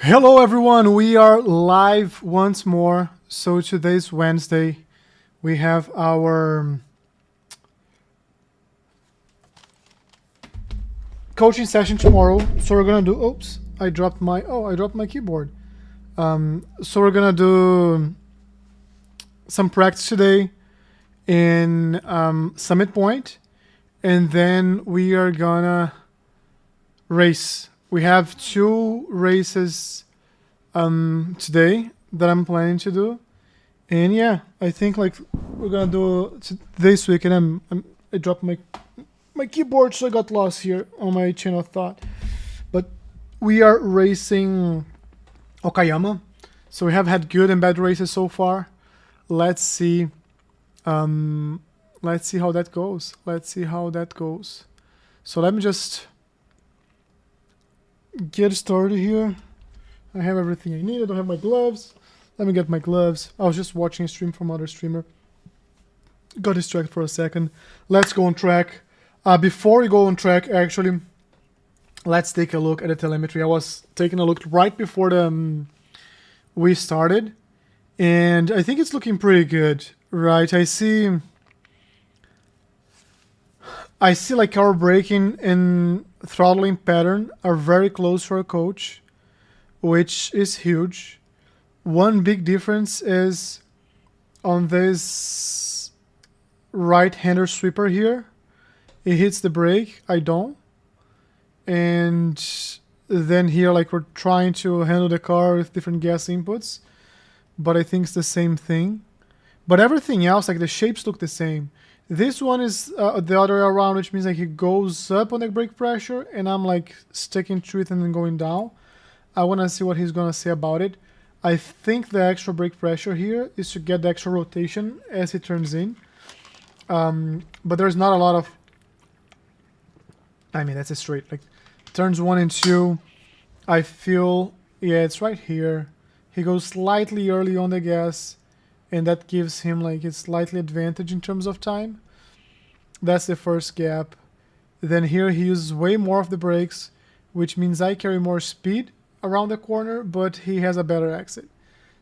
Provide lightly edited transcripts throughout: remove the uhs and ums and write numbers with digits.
Hello everyone, we are live once more. So today's Wednesday. We have our coaching session tomorrow. So we're gonna do I dropped my keyboard. So we're gonna do some practice today in Summit Point, and then we are gonna race. We have two races today that I'm planning to do, and yeah, I think like we're gonna do this week. And I dropped my keyboard, so I got lost here on my chain of thought. But we are racing Okayama, so we have had good and bad races so far. Let's see how that goes. So let me just get started here. I have everything I need. I don't have my gloves. Let me get my gloves. I was just watching a stream from another streamer. Got distracted for a second. Let's go on track. Before we go on track, actually, let's take a look at the telemetry. I was taking a look right before we started, and I think it's looking pretty good, right? I see like our braking and throttling pattern are very close to our coach, which is huge. One big difference is on this right-hander sweeper here. It hits the brake, I don't. And then here, like, we're trying to handle the car with different gas inputs, but I think it's the same thing. But everything else, like the shapes look the same. This one is the other way around, which means like it goes up on the brake pressure, and I'm like sticking to it and then going down. I want to see what he's going to say about it. I think the extra brake pressure here is to get the extra rotation as it turns in. But there's not a lot of... I mean, that's a straight. Like, turns 1 and 2, I feel... Yeah, it's right here. He goes slightly early on the gas, and that gives him like a slightly advantage in terms of time. That's the first gap. Then here he uses way more of the brakes, which means I carry more speed around the corner, but he has a better exit.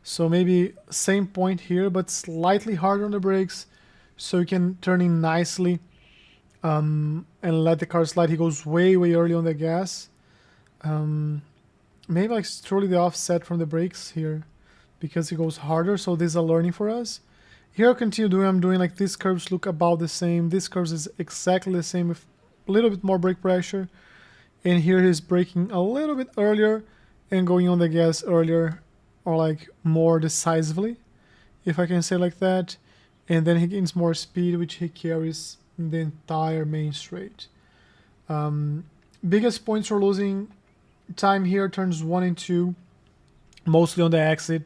So maybe same point here, but slightly harder on the brakes, so you can turn in nicely and let the car slide. He goes way early on the gas. Maybe like truly the offset from the brakes here, because he goes harder, so this is a learning for us. Here I'll continue doing, I'm doing like these curves look about the same. This curves is exactly the same with a little bit more brake pressure. And here he's braking a little bit earlier and going on the gas earlier, or like more decisively, if I can say like that. And then he gains more speed, which he carries the entire main straight. Biggest points for losing time here, turns 1 and 2, mostly on the exit.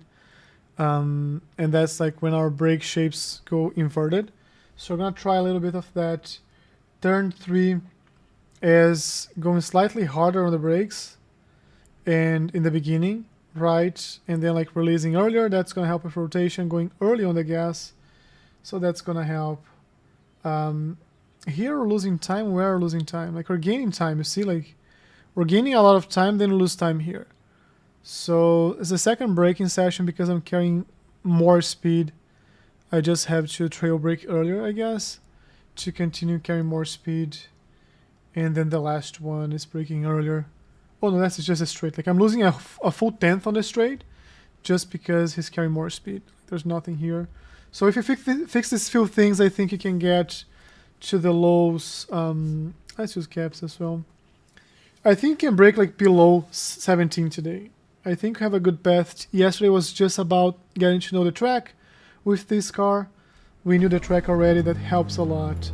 And that's like when our brake shapes go inverted. So we're gonna try a little bit of that. Turn 3 is going slightly harder on the brakes and in the beginning, right? And then like releasing earlier, that's gonna help with rotation, going early on the gas. So that's gonna help. Here we're losing time, we're losing time. Like we're gaining time, you see, like we're gaining a lot of time, then we lose time here. So it's the second braking session because I'm carrying more speed. I just have to trail brake earlier, I guess, to continue carrying more speed. And then the last one is braking earlier. Oh no, that's just a straight. Like I'm losing a full tenth on the straight just because he's carrying more speed. There's nothing here. So if you fix these few things, I think you can get to the lows. Let's use caps as well. I think you can break like below 17 today. I think we have a good path. Yesterday was just about getting to know the track with this car. We knew the track already, that helps a lot.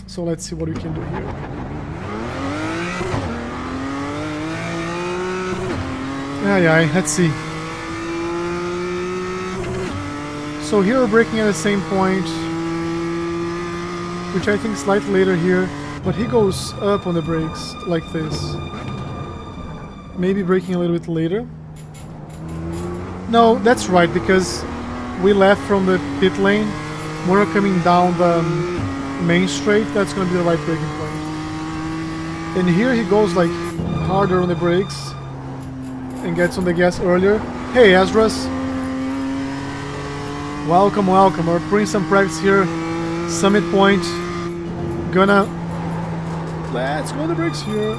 So let's see what we can do here. Yeah, let's see. So here we're braking at the same point, which I think slightly later here, but he goes up on the brakes like this. Maybe braking a little bit later. No, that's right, because we left from the pit lane. When we're coming down the main straight, that's going to be the right braking point. And here he goes like harder on the brakes. and gets on the gas earlier. Hey, Ezra's. Welcome, welcome. We're putting some practice here. Summit point. Let's go on the brakes here.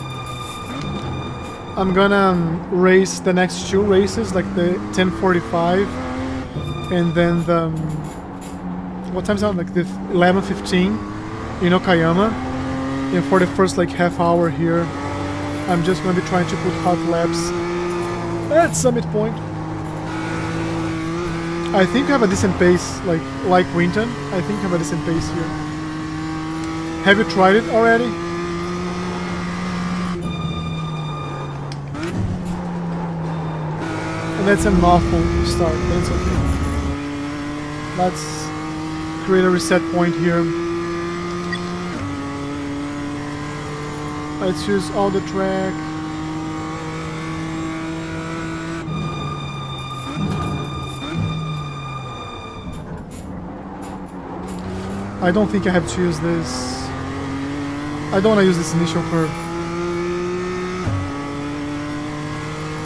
I'm gonna race the next 2 races, like the 10:45 and then the what time's out? Like the 11:15 in Okayama. And for the first like half hour here, I'm just gonna be trying to put hot laps at Summit Point. I think I have a decent pace, like Winton. I think I have a decent pace here. Have you tried it already? And that's an awful start, but it's okay. Let's create a reset point here. Let's use all the track. I don't think I have to use this. I don't want to use this initial curve.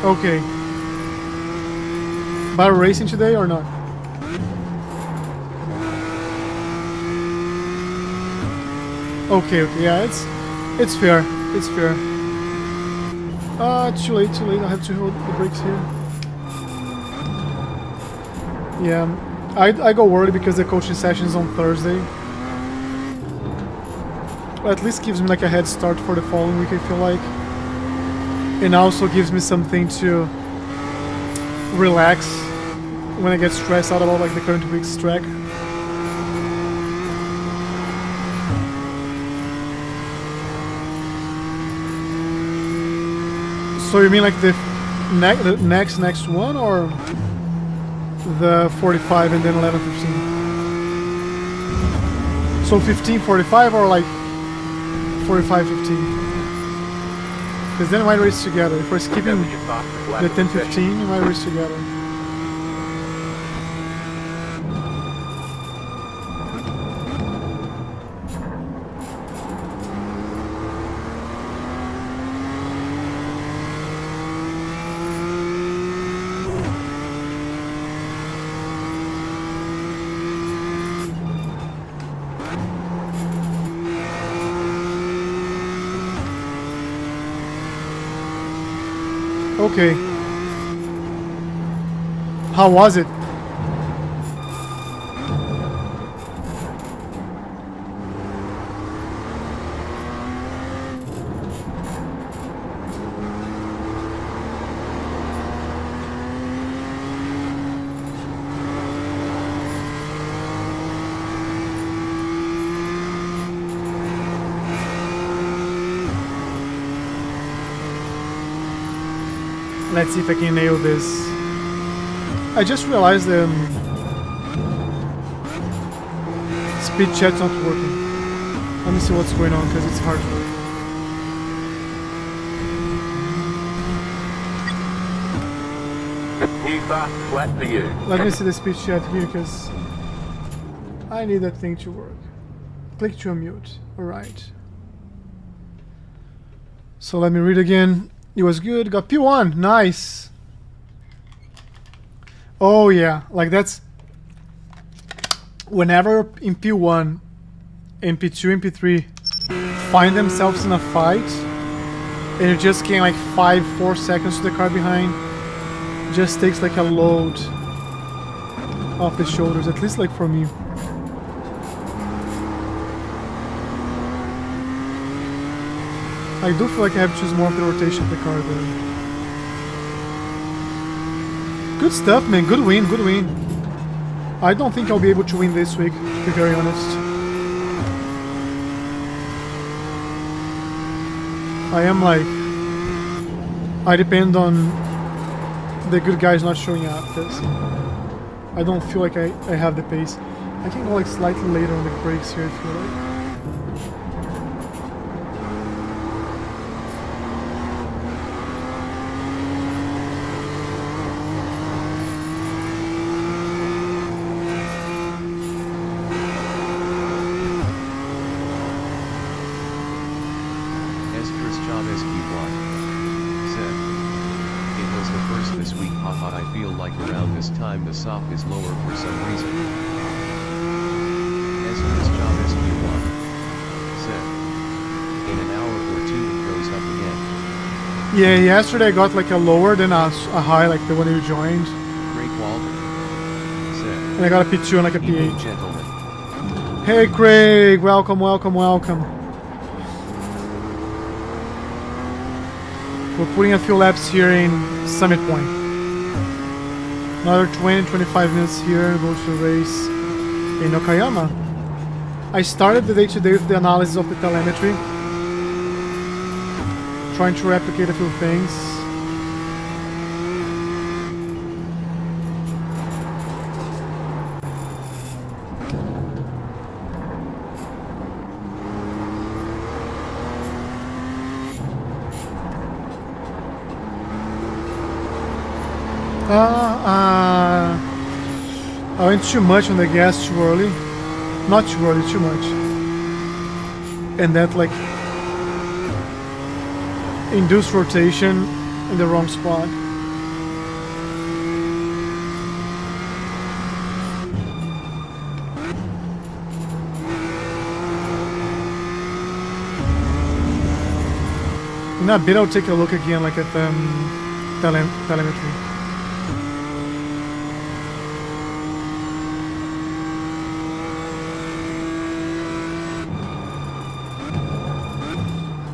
Okay. But racing today or not? Okay, yeah, it's fair. It's fair. Too late. I have to hold the brakes here. Yeah, I go early because the coaching session is on Thursday. At least gives me like a head start for the following week, I feel like. And also gives me something to relax when I get stressed out about like the current week's track. So you mean like the next one, or the 45 and then 11:15? So 15:45 or like 45:15? Because then we might race together. If we're skipping the 10:15, we might race together. Okay. How was it? Let's see if I can nail this. I just realized the speed chat's not working. Let me see what's going on because it's hard. New fast flat for you. Let me see the speed chat here because I need that thing to work. Click to unmute. Alright. So let me read again. It was good. Got P1. Nice. Oh yeah, like that's whenever in P1 and P2 and P3 find themselves in a fight and you just gain like 4 seconds to the car behind, just takes like a load off the shoulders, at least like for me. I do feel like I have to choose more of the rotation of the car there. Good stuff, man. Good win, good win. I don't think I'll be able to win this week, to be very honest. I am like... I depend on the good guys not showing up, because I don't feel like I have the pace. I can go like slightly later on the brakes here, I feel like. I feel like around this time the SOP is lower for some reason. As job SQ1 said, in an hour or two it goes up again. Yeah, yesterday I got like a lower than a high, like the one you joined. Great Walter said, And I got a P2 and like a evening, P8. gentlemen. Hey Craig, welcome, welcome, welcome. We're putting a few laps here in Summit Point. Another 20-25 minutes here, go to the race in Okayama. I started the day today with the analysis of the telemetry, trying to replicate a few things. I went too much on the gas too early. Not too early, too much. And that like induced rotation in the wrong spot. In a bit I'll take a look again like at the telemetry.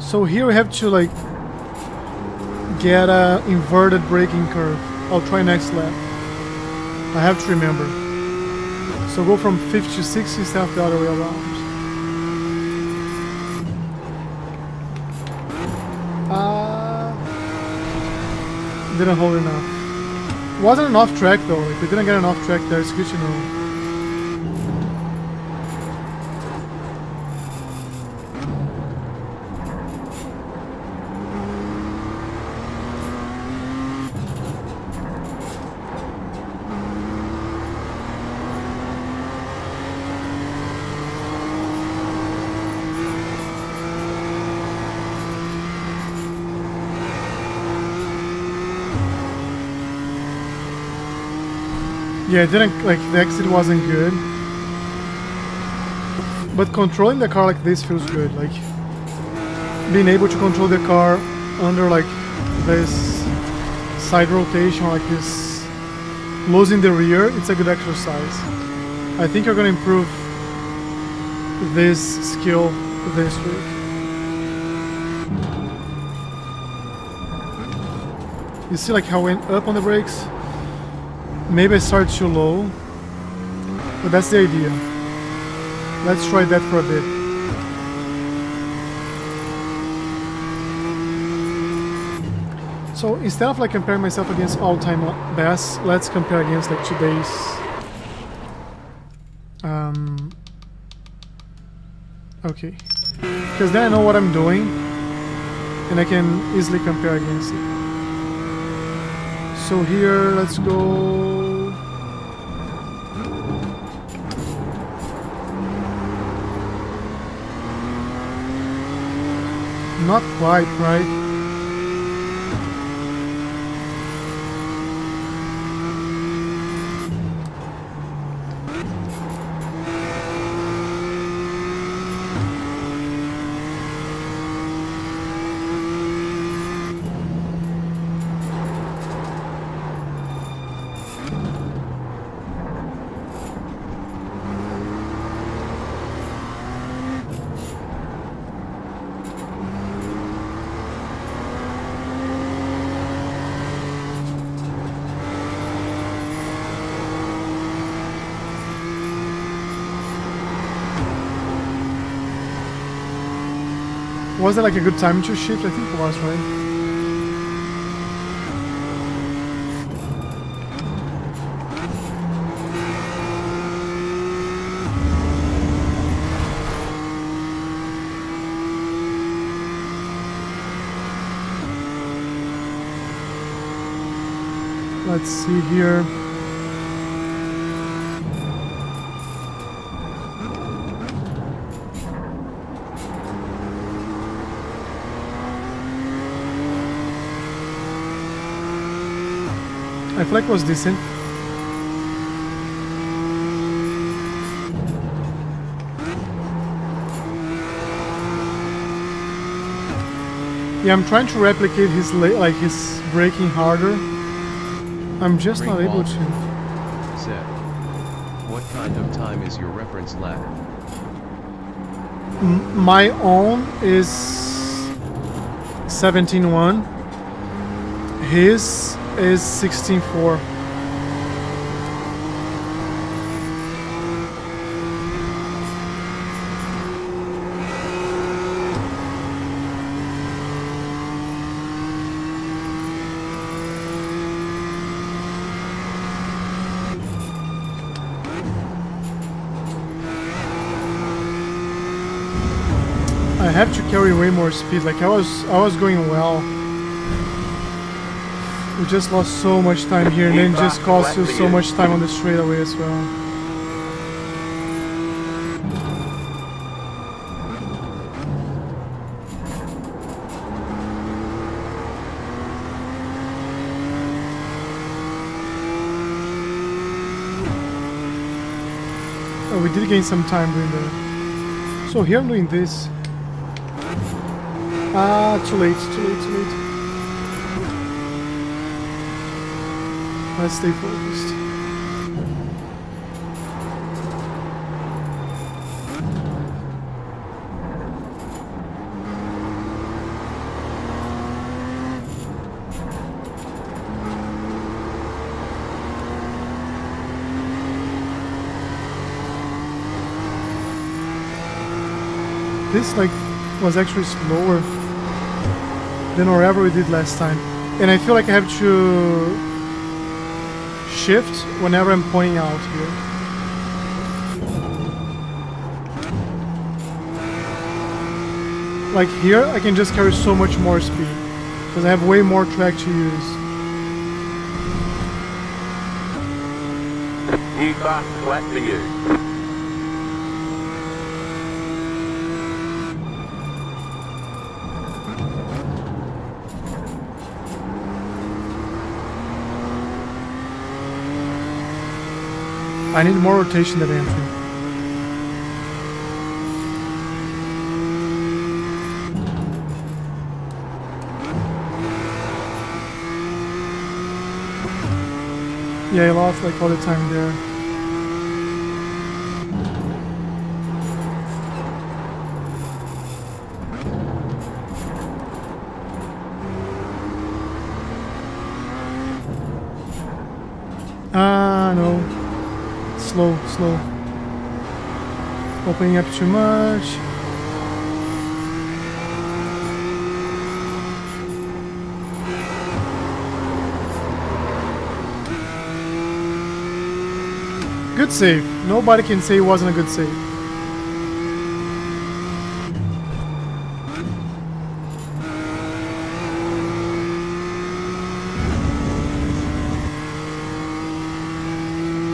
So here we have to like get a inverted braking curve. I'll try next lap. I have to remember. So go from 50 to 60 instead of the other way around. Didn't hold enough. Wasn't enough track though. If we didn't get enough track there, it's good to know. Yeah, it didn't, like, the exit wasn't good. But controlling the car like this feels good, like, being able to control the car under, like, this side rotation, like this, losing the rear, it's a good exercise. I think you're gonna improve this skill this week. You see, like, how I went up on the brakes? Maybe I started too low, but that's the idea. Let's try that for a bit. So instead of like comparing myself against all-time bests, let's compare against like today's okay, because then I know what I'm doing and I can easily compare against it. So here, let's go. Not quite, right? Was it like a good time to shift? I think it was, right? Let's see here. I feel like it was decent. Yeah, I'm trying to replicate his his braking harder. I'm just Great not able ball. to. Seb. What kind of time is your reference lap? My own is 17.1. His is 16.4. I have to carry way more speed. Like I was going well. We just lost so much time here, and then it just cost you so much time on the straightaway as well. Oh, we did gain some time doing that. So here I'm doing this. Ah, too late, too late, too late. Let's stay focused. This was actually slower than whatever we did last time, and I feel like I have to shift whenever I'm pointing out here. Like here, I can just carry so much more speed because I have way more track to use. New fast lap for you. I need more rotation than entry. Yeah, I lost like all the time there. Ah, no. Slow, slow. Opening up too much. Good save. Nobody can say it wasn't a good save.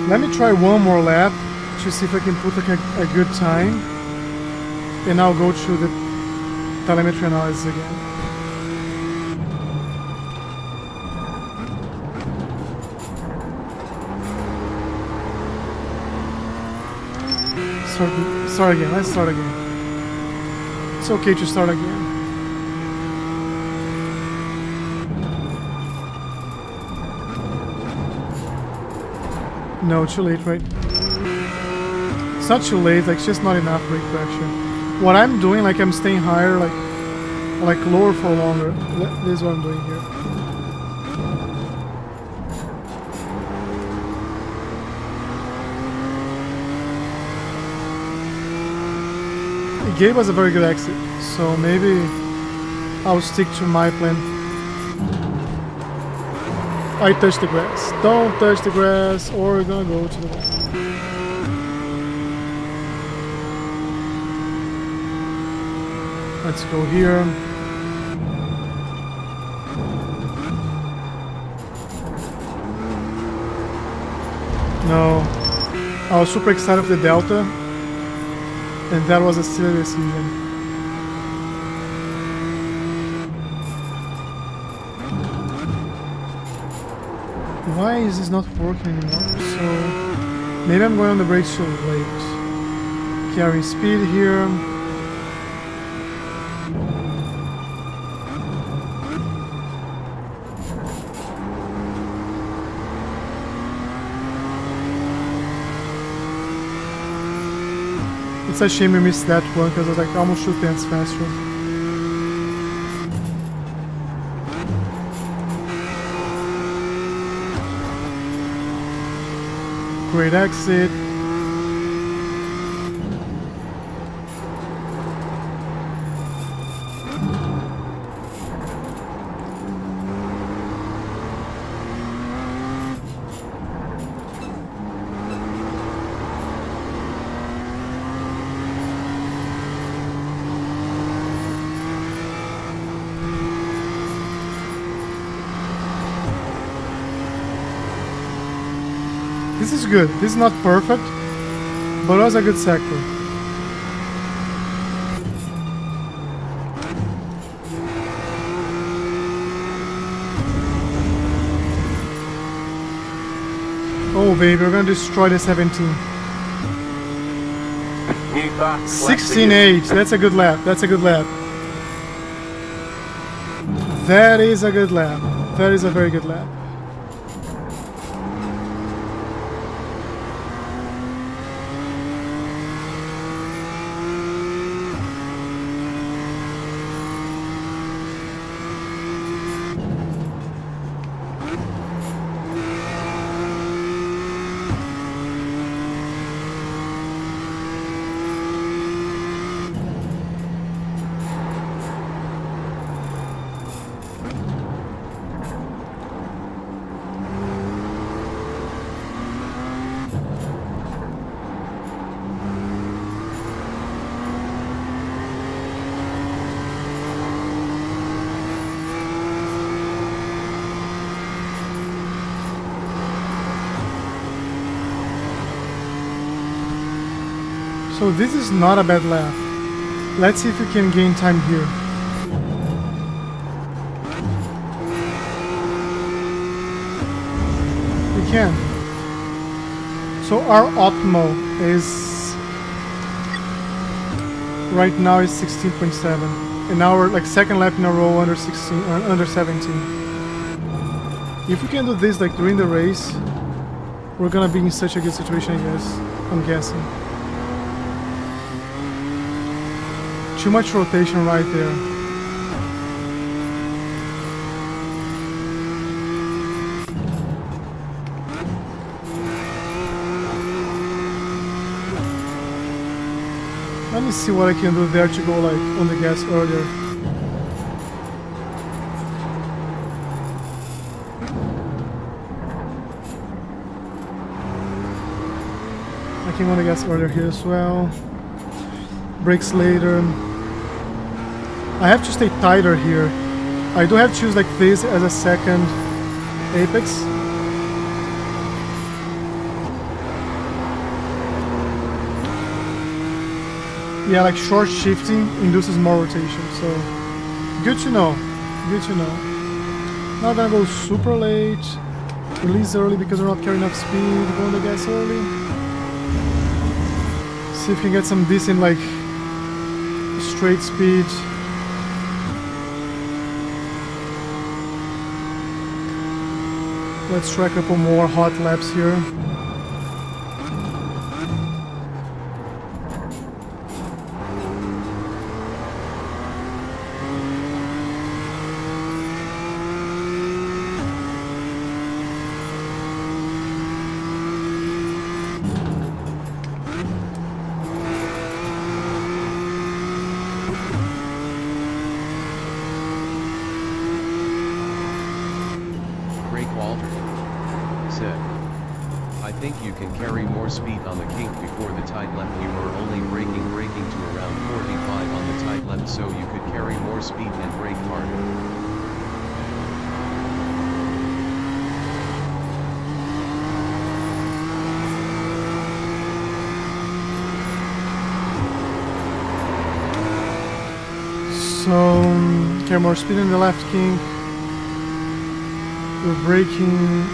Let me try one more lap to see if I can put like a good time, and I'll go to the telemetry analysis again. Start again. Let's start again. It's okay to start again. No, too late, right? It's not too late, like it's just not enough brake pressure. What I'm doing, like I'm staying higher, like lower for longer. This is what I'm doing here. It gave us a very good exit, so maybe I'll stick to my plan. I touch the grass. Don't touch the grass or we're gonna go to the wall. Let's go here. No. I was super excited for the Delta, and that was a silly decision. Why is this not working anymore? So maybe I'm going on the brakes too late. Carrying speed here. It's a shame we missed that one because I was like almost 2 tenths faster. Great exit. This is good. This is not perfect, but it was a good sector. Oh baby, we're gonna destroy the 17. New back, left 16.8. That's a good lap. That's a good lap. That is a good lap. That is a very good lap. So this is not a bad lap. Let's see if we can gain time here. We can. So our optimal is right now is 16.7, and our like second lap in a row under 16, under 17. If we can do this like during the race, we're gonna be in such a good situation, I guess. I'm guessing. Too much rotation right there. Let me see what I can do there to go like on the gas earlier. I can go on the gas earlier here as well. Brakes later. I have to stay tighter here. I do have to use like this as a second apex. Yeah, like short shifting induces more rotation, so good to know. Good to know. Not gonna go super late. Release early because we're not carrying enough speed. Go on the gas early. See if we can get some decent like straight speed. Let's try a couple more hot laps here. I think you can carry more speed on the kink before the tight left. You were only braking to around 45 on the tight left, so you could carry more speed and brake harder. So, carry more speed in the left kink. We're braking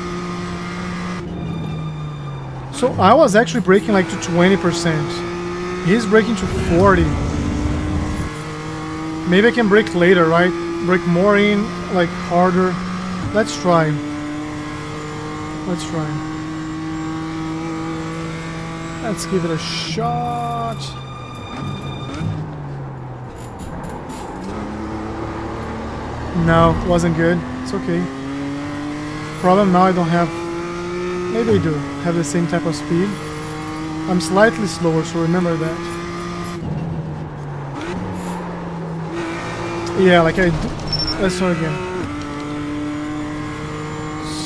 So I was actually braking like to 20%. He's braking to 40. Maybe I can brake later, right? Brake more in, like harder. Let's try. Let's try. Let's give it a shot. No, wasn't good. It's okay. Problem now I don't have... Maybe I do have the same type of speed. I'm slightly slower, so remember that. Yeah, like I do. Let's start again.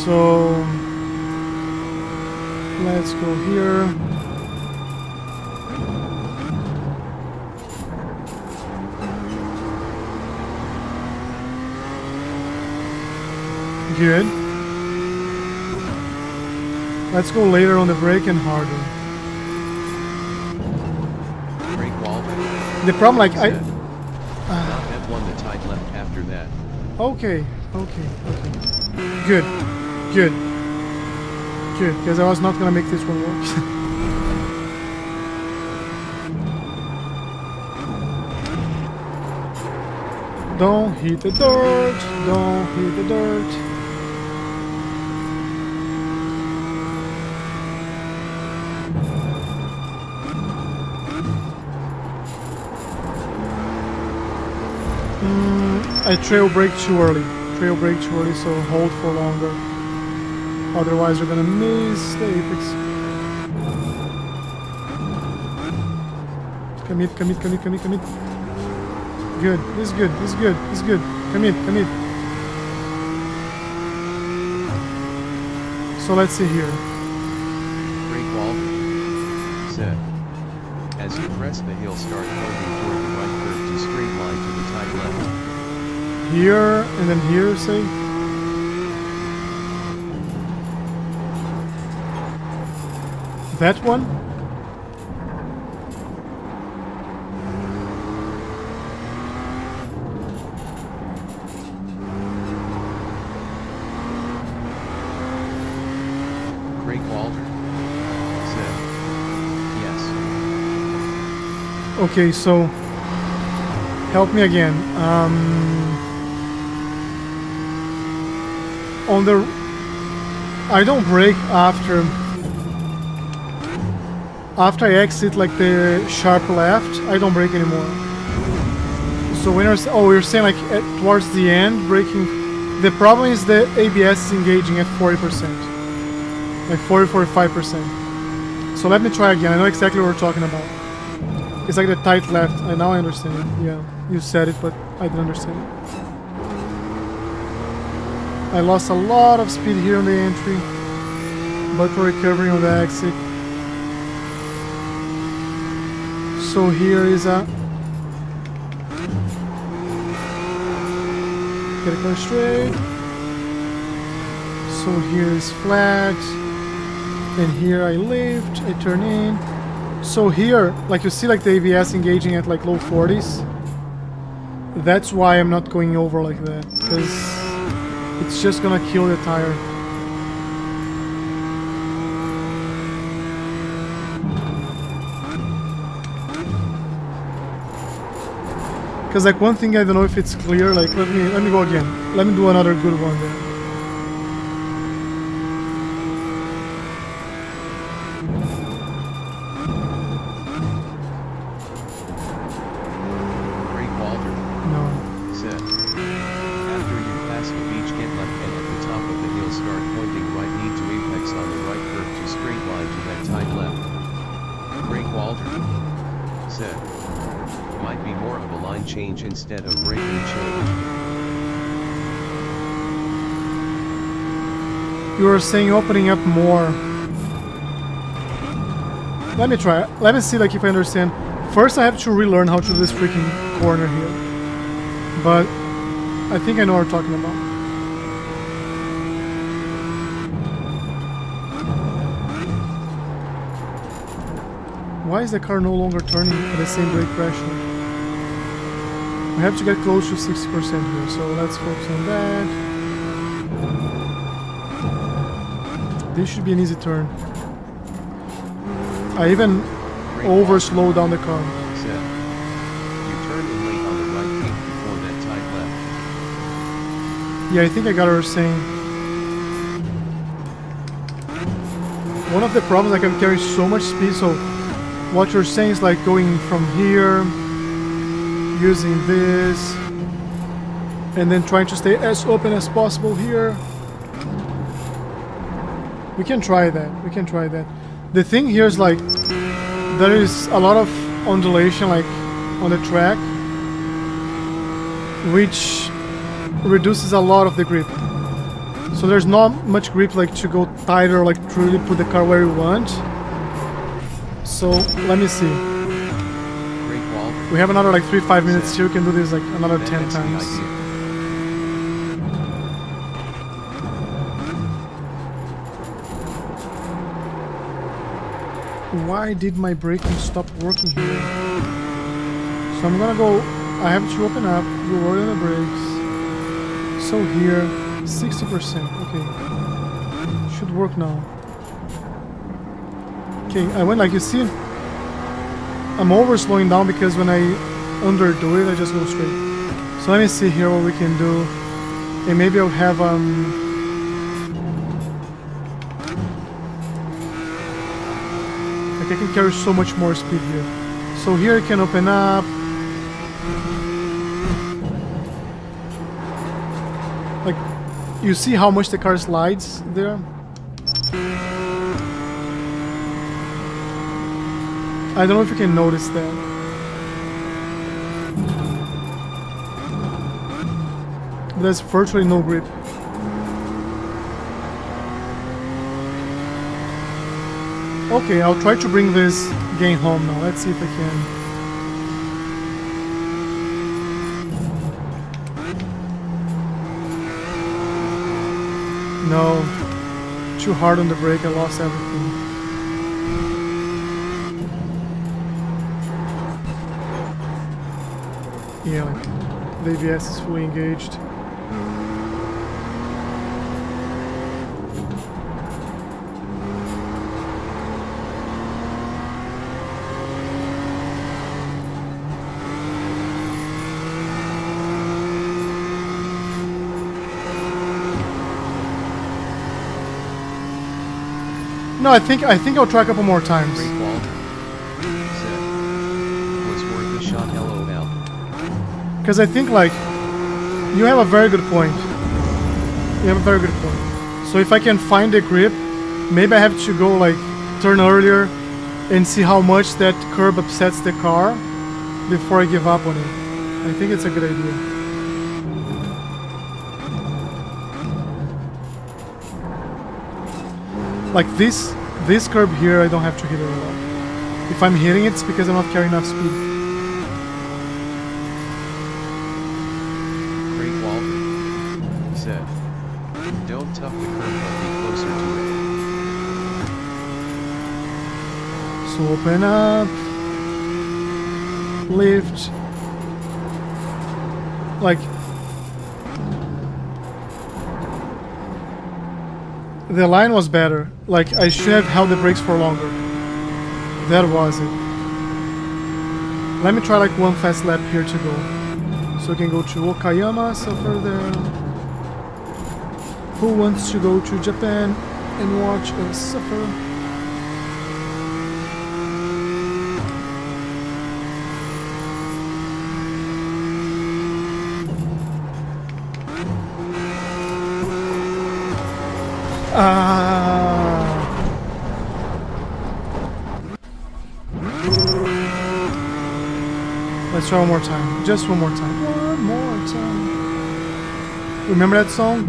So... Let's go here. Good. Let's go later on the brake and harder. Brake wall. The problem, like I... Not F1 the tight left after that. Okay, okay, okay. Good, good, good. Because I was not gonna make this one work. Don't hit the dirt. Don't hit the dirt. I trail brake too early. Trail brake too early, so hold for longer. Otherwise, you're gonna miss the apex. Commit, commit, commit, commit, commit. Good. This is good. This is good. This is good. Commit, commit. So let's see here. Brake wall. Set. As you press the hill, start holding toward the right curve to straight line to the tight left. Here and then here, say. That one. Brake Walter. Set. Yes. Okay, so help me again. On the... I don't brake after I exit like the sharp left. I don't brake anymore. So when you're saying like towards the end braking. The problem is the ABS is engaging at 40%, like 40-45%. So let me try again. I know exactly what we're talking about. It's like the tight left. Now I understand it. Yeah, you said it, but I didn't understand it. I lost a lot of speed here on the entry, but we're recovering on the exit. So here is a... Get it go straight. So here is flat. And here I lift, I turn in. So here, like you see like the ABS engaging at like low 40s. That's why I'm not going over like that, because it's just gonna kill the tire. Because like one thing I don't know if it's clear, like let me go again. Let me do another good one there. Brake Walter. No. Set. After you pass the beach, get left and at the top of the hill start pointing right knee to apex on the right curve to straight line to that tight left. Brake Walter. Set. Might be more of a line change instead of braking change. You were saying opening up more. Let me try. Let me see like if I understand. First I have to relearn how to do this freaking corner here. But I think I know what we're talking about. Why is the car no longer turning at the same brake pressure? We have to get close to 60% here, so let's focus on that. This should be an easy turn. I even Brake over Walter. slow down the car. Set. You turned in late on the right peak before that tight left. Yeah, I think I got what you're saying. One of the problems, like I'm carrying so much speed, so what you're saying is like going from here, using this, and then trying to stay as open as possible here. We can try that. We can try that. The thing here is like there is a lot of undulation like on the track, which reduces a lot of the grip. So there's not much grip like to go tighter, like to really put the car where you want. So let me see. Brake Walter. We have another like 3-5 minutes here. We can do this like another That 10 is the times. idea. Why did my braking stop working here? So I'm gonna go. I have to open up. Go work on the brakes. So here, 60%. Okay, should work now. Okay, I went like you see. I'm over slowing down because when I underdo it, I just go straight. So let me see here what we can do, and maybe I'll have like I can carry so much more speed here. So here I can open up. Like you see how much the car slides there. I don't know if you can notice that. There's virtually no grip. Okay, I'll try to bring this game home now. Let's see if I can. No, too hard on the brake, I lost everything. Yeah, like the ABS is fully engaged. No, I think I'll try a couple more times. Brake Walter. Set. Was worth a shot. LOL. Because I think like you have a very good point. You have a very good point. So if I can find the grip, maybe I have to go like turn earlier and see how much that curb upsets the car before I give up on it. I think it's a good idea. Like this curb here, I don't have to hit it a lot. If I'm hitting it, it's because I'm not carrying enough speed. Brake Walter. Set. Don't tough the curve but be closer to it. So open up, lift, like the line was better. Like I should have held the brakes for longer. That was it. Let me try like one fast lap here to go. So we can go to Okayama, suffer there. Who wants to go to Japan and watch us suffer? Let's try one more time. Just one more time. One more time. Remember that song?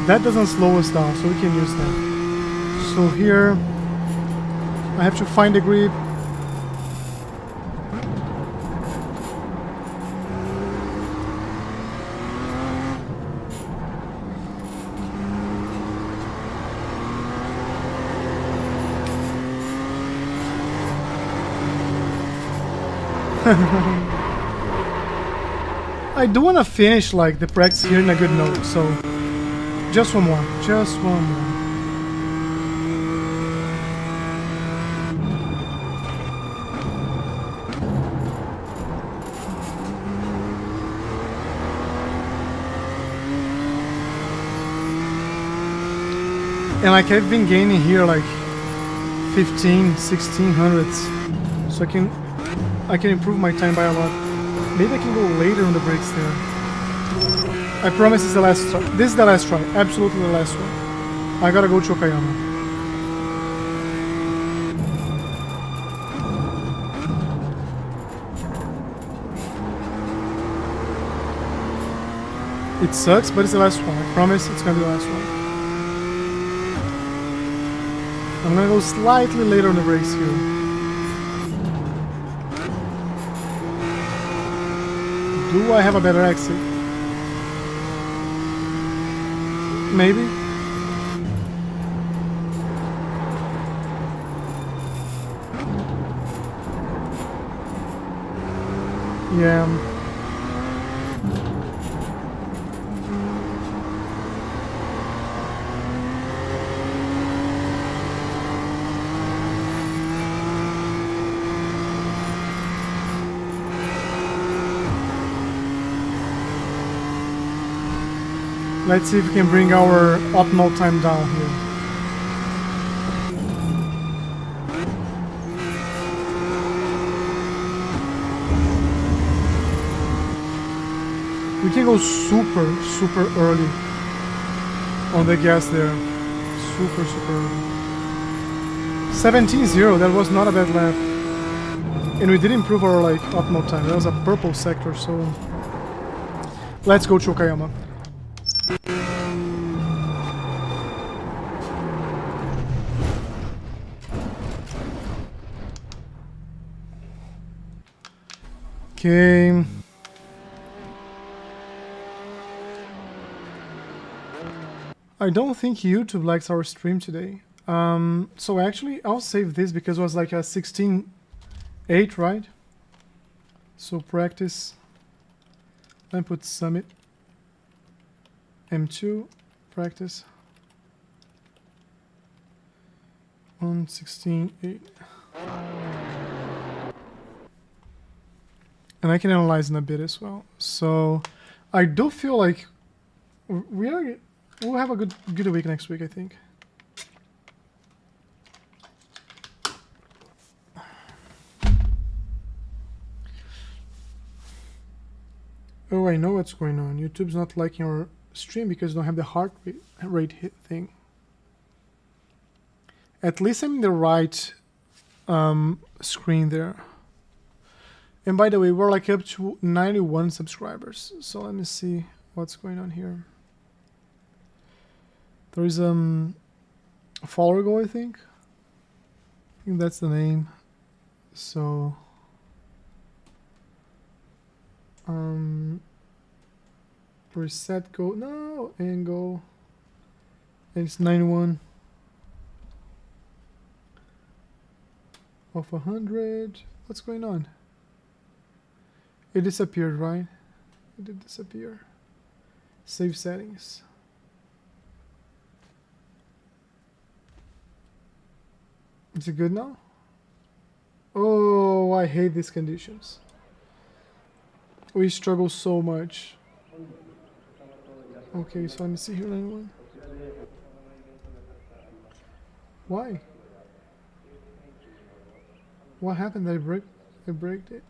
That doesn't slow us down, so we can use that. So here, I have to find the grip. I do want to finish like the practice here in a good note, so just one more, just one more. And like I've been gaining here like 15, 16 hundredths, so I can improve my time by a lot. Maybe I can go later on the brakes there. I promise it's the last try. This is the last try, absolutely the last one. I gotta go to Okayama. It sucks, but it's the last one. I promise it's gonna be the last one. I'm gonna go slightly later on the brakes here. Do I have a better exit? Maybe. Yeah. Let's see if we can bring our optimal time down here. We can go super early on the gas there. Super early. 17-0, that was not a bad lap. And we did improve our like optimal time. That was a purple sector, so let's go to Okayama. Okay. I don't think YouTube likes our stream today. So actually, I'll save this because it was like a 16.8, right? So practice. Then put Summit. M2 practice. On 16.8. And I can analyze in a bit as well. So I do feel like we'll have a good week next week, I think. Oh, I know what's going on. YouTube's not liking our stream because we don't have the heart rate hit thing. At least I'm in the right screen there. And by the way, we're like up to 91 subscribers. So let me see what's going on here. There is a follower goal, I think that's the name. So reset goal, no, and goal, and it's 91 of 100. What's going on? It disappeared, right? It did disappear. Save settings. Is it good now? Oh, I hate these conditions. We struggle so much. Okay, so let me see here, 91. Why? What happened? I braked it.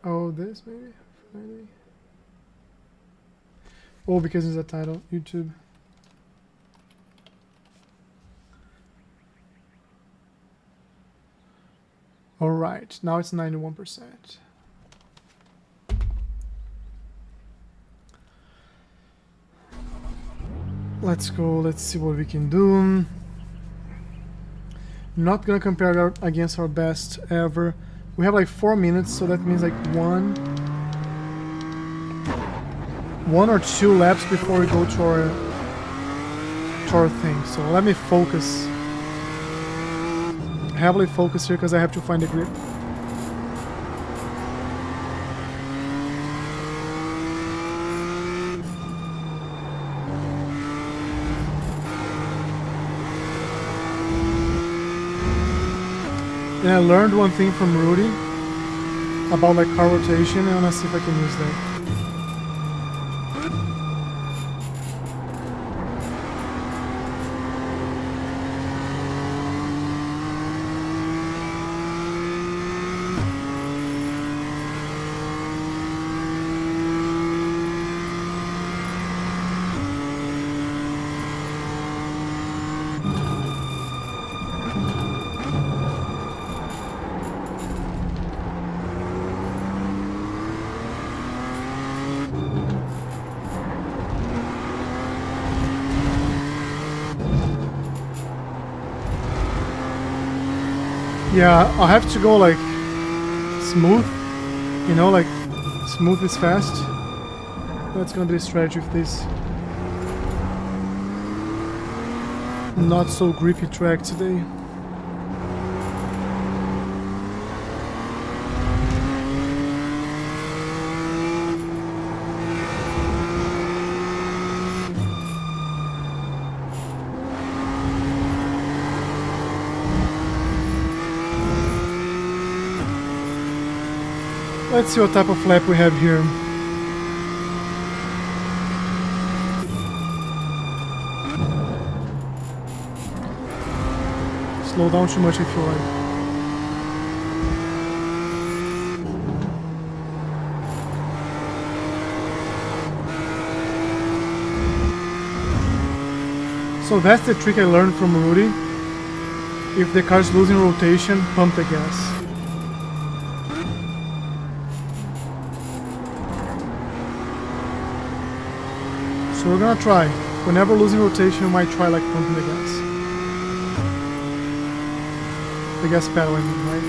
Oh, this maybe? Finally. Oh, because it's a title. YouTube. Alright, now it's 91%. Let's go, let's see what we can do. Not gonna compare against our best ever. We have like 4 minutes, so that means like one or two laps before we go to our thing. So let me focus. Heavily focus here because I have to find the grip. And I learned one thing from Rudy about like car rotation, and I wanna see if I can use that. Yeah, I'll have to go like smooth, you know, like smooth is fast. That's gonna be the strategy of this not so grippy track today. Let's see what type of lap we have here. Slow down too much if you like. So that's the trick I learned from Rudy. If the car's losing rotation, pump the gas. So we're gonna try. Whenever losing rotation, we might try like pumping the gas. The gas pedal, I mean, right?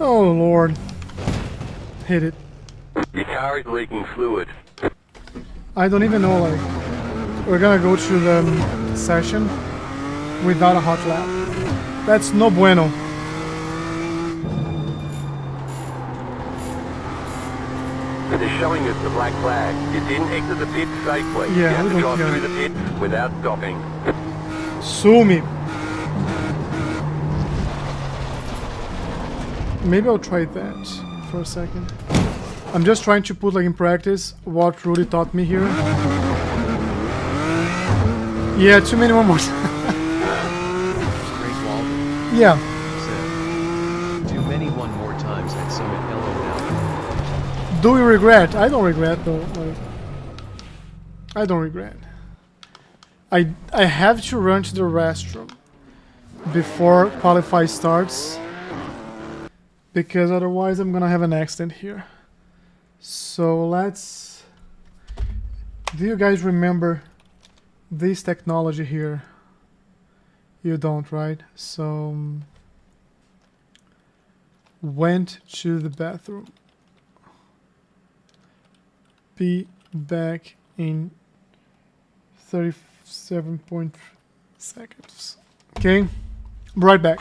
Oh Lord. Hit it. Your car is leaking fluid. I don't even know, like, we're gonna go to the session without a hot lap. That's no bueno. They're showing us the black flag. You didn't exit the pit safely. Yeah, you have we to don't drive care. through the pit without stopping. Sue me. Maybe I'll try that for a second. I'm just trying to put like in practice what Rudy taught me here. Yeah, too many more. Straight Walden Yeah. said. Too many one more times at Summit. Hello now. Do we regret? I don't regret though. Like, I don't regret. I have to run to the restroom before qualify starts, because otherwise I'm gonna have an accident here. So let's... Do you guys remember this technology here? You don't, right? So... went to the bathroom. Be back in 37.3 seconds. Okay, right back.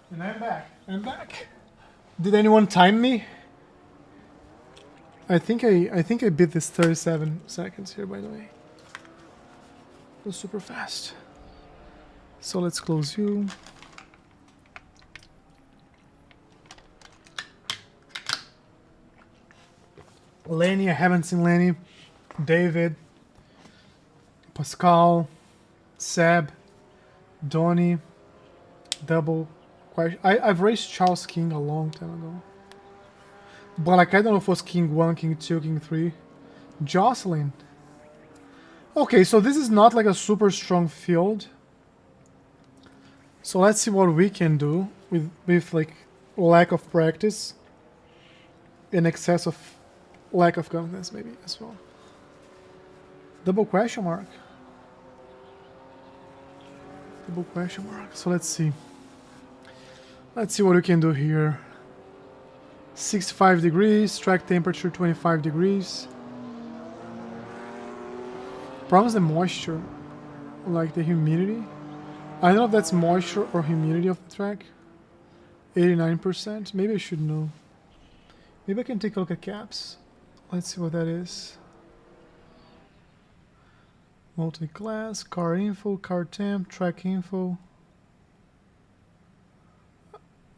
And I'm back. I'm back. Did anyone time me? I think I beat this 37 seconds here, by the way. It was super fast. So let's close you. Lenny, I haven't seen Lenny. David, Pascal, Seb, Donnie, Double. I've raced Charles King a long time ago. But like I don't know if it was King 1, King 2, King 3. Jocelyn. Okay, so this is not like a super strong field. So let's see what we can do with like lack of practice in excess of lack of confidence maybe as well. Double question mark. Double question mark. So let's see. Let's see what we can do here. 65 degrees, track temperature 25 degrees. Problem is the moisture, like the humidity. I don't know if that's moisture or humidity of the track. 89%. Maybe I should know. Maybe I can take a look at caps. Let's see what that is. Multi-class, car info, car temp, track info.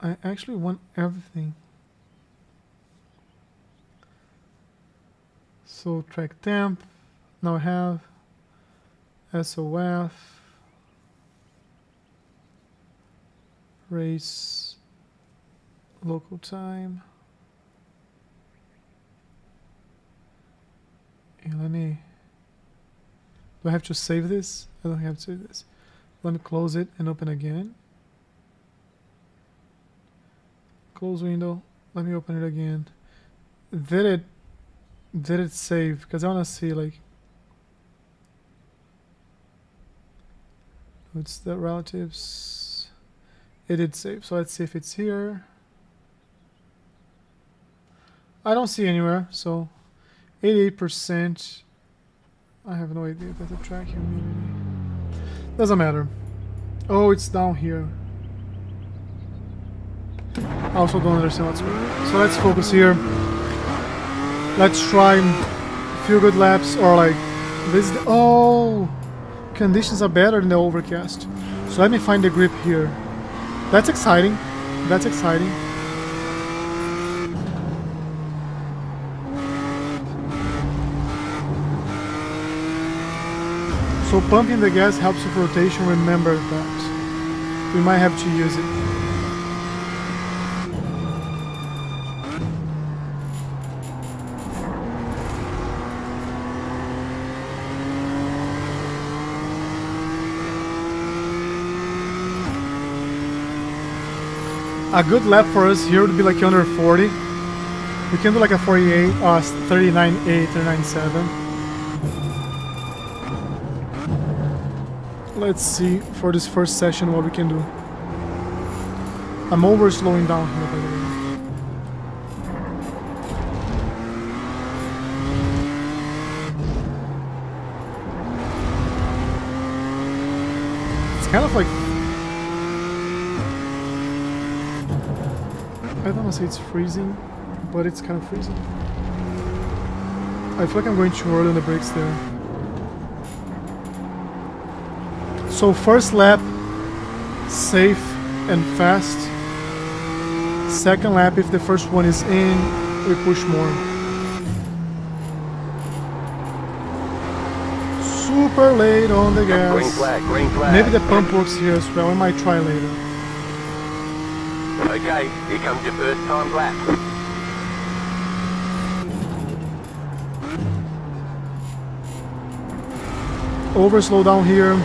I actually want everything. So track temp. Now I have SOF. Race. Local time. And let me... Do I have to save this? I don't have to save this. Let me close it and open again. Close window. Let me open it again. Did it save? Because I want to see like what's the relatives. It did save. So let's see if it's here. I don't see anywhere. So 88%. I have no idea if that's a track humidity. Doesn't matter. Oh, it's down here. I also don't understand what's going on. So let's focus here. Let's try a few good laps or like this. Oh, conditions are better than the overcast. So let me find the grip here. That's exciting. That's exciting. So pumping the gas helps with rotation. Remember that. We might have to use it. A good lap for us here would be like under 40. We can do like a 48, 39.8, 39.7. Let's see for this first session what we can do. I'm over slowing down here, by the way. It's kind of like... I don't want to say it's freezing, but it's kind of freezing. I feel like I'm going too early on the brakes there. So first lap, safe and fast. Second lap, if the first one is in, we push more. Super late on the gas. Green flag, green flag. Maybe the pump works here as well. We might try later. Okay, here comes your first time lap. Over slow down here.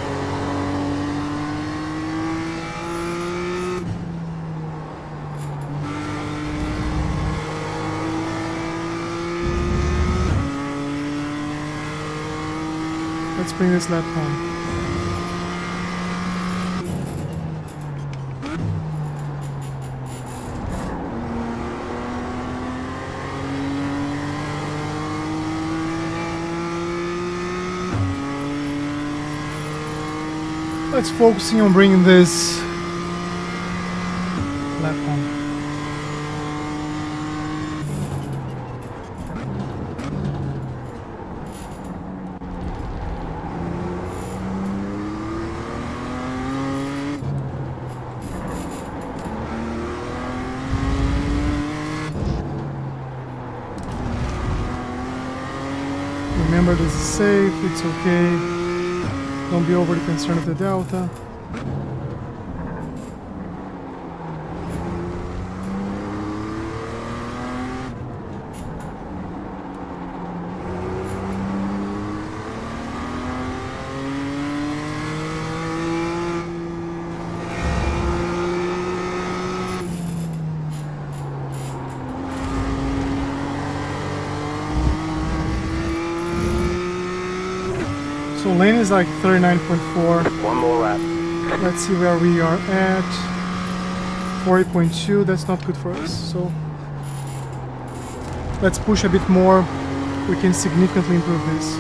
Let's bring this lap home. Let's focusing on bringing this lap home. Remember, this is safe, it's okay. Don't be overly concerned with the delta. So lane is like 39.4. One more lap. Let's see where we are at. 40.2, that's not good for us. So let's push a bit more. We can significantly improve this.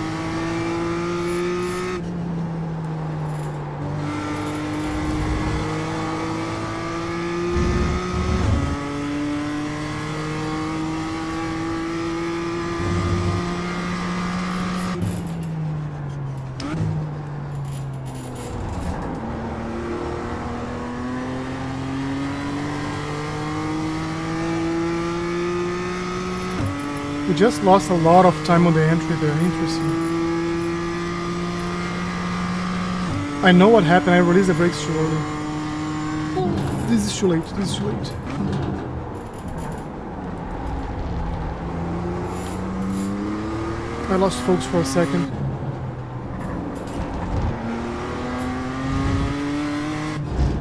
We just lost a lot of time on the entry there. Interesting. I know what happened. I released the brakes too early. Oh, this is too late. This is too late. I lost focus for a second.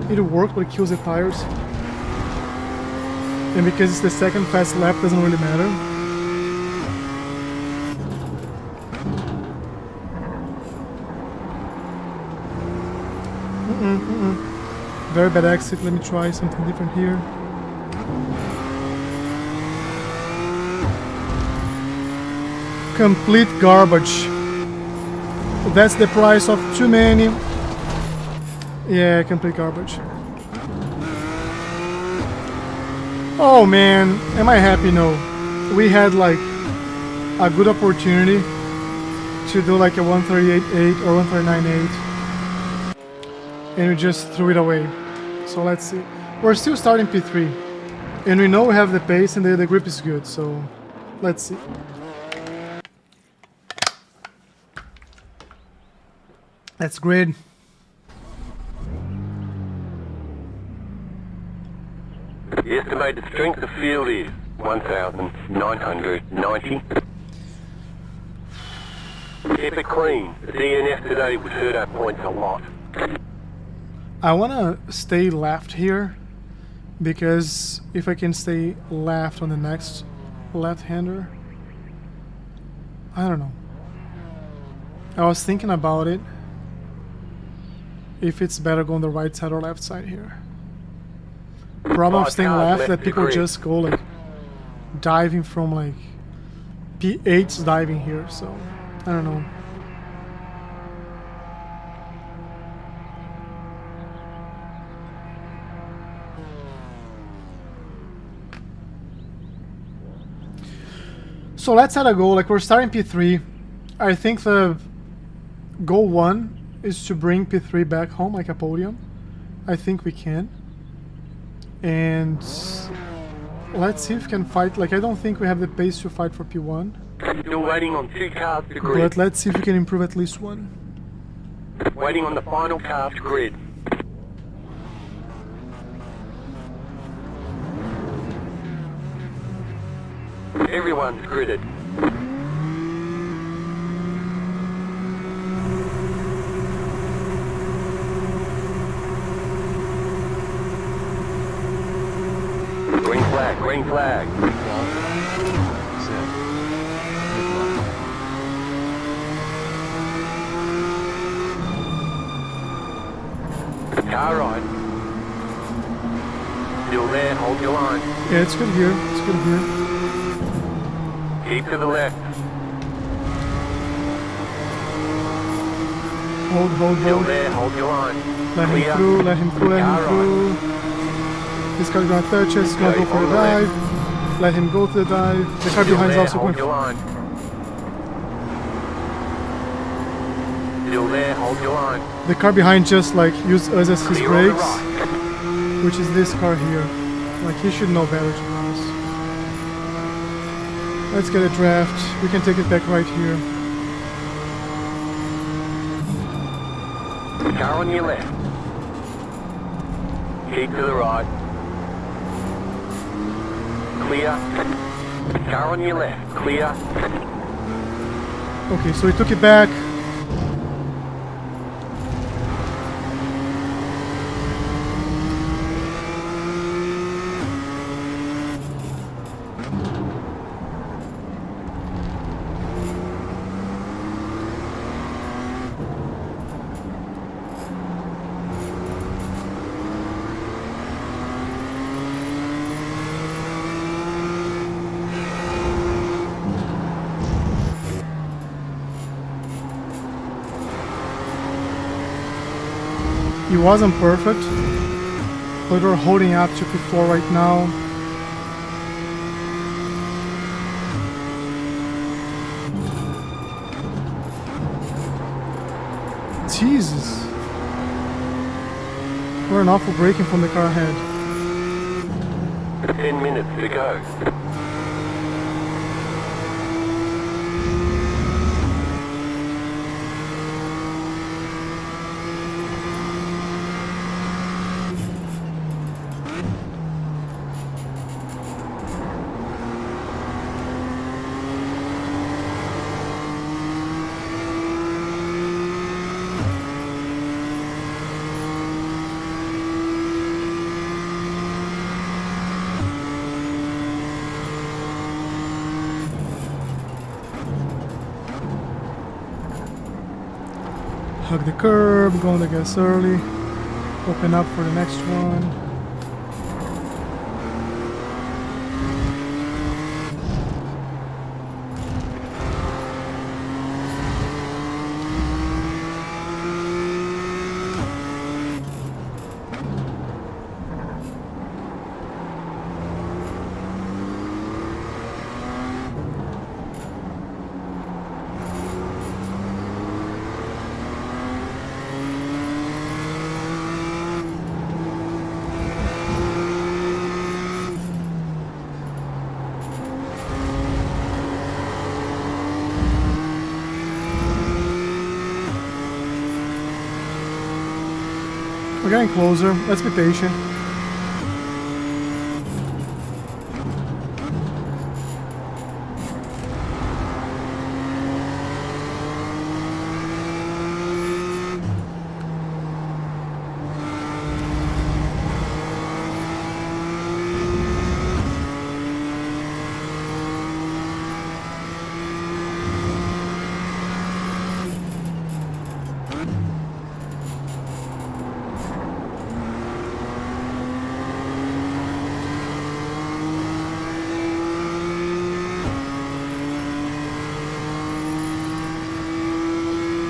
It worked, but it kills the tires. And because it's the second fast lap, doesn't really matter. Very bad exit. Let me try something different here. Complete garbage. That's the price of too many. Yeah, complete garbage. Oh man, am I happy? No. We had like a good opportunity to do like a 138.8 or 139.8. And we just threw it away. So let's see. We're still starting P3. And we know we have the pace and the grip is good. So let's see. That's great. The estimated strength of field is 1,990. Keep it clean. The DNF today would hurt our points a lot. I want to stay left here, because if I can stay left on the next left-hander, I don't know. I was thinking about it, if it's better go on the right side or left side here. Problem of staying left that people just go like diving from like P8's diving here, so I don't know. So let's set a goal. Like, we're starting P3. I think the goal 1 is to bring P3 back home, like a podium. I think we can. And let's see if we can fight. Like, I don't think we have the pace to fight for P1. Still waiting on 2 cars to grid. But let's see if we can improve at least one. Waiting on the final car to grid. Everyone's gridded. Green flag, green flag. Set. Good luck. Car right. Still there, hold your line. Yeah, it's good here. It's good here. Keep to the left. Hold, hold, Still hold. there, hold your line. Let him Clear. through, let him through, let him Car through. This car's gonna touch us, gonna go for the dive. Let him go to the dive. The car behind is also going. Hold your line. Still there, hold your line. The car behind just like used us as his Clear on the brakes, right. which is this car here. Like he should know better, to be honest. Let's get a draft. We can take it back right here. Car on your left. Keep to the right. Clear. Car on your left. Clear. Okay, so he took it back. He wasn't perfect, but we're holding up to P4 right now. Jesus. We're an awful braking from the car ahead. 10 minutes to go. Hug the curb, go on the gas early, open up for the next one. We're getting closer. Let's be patient.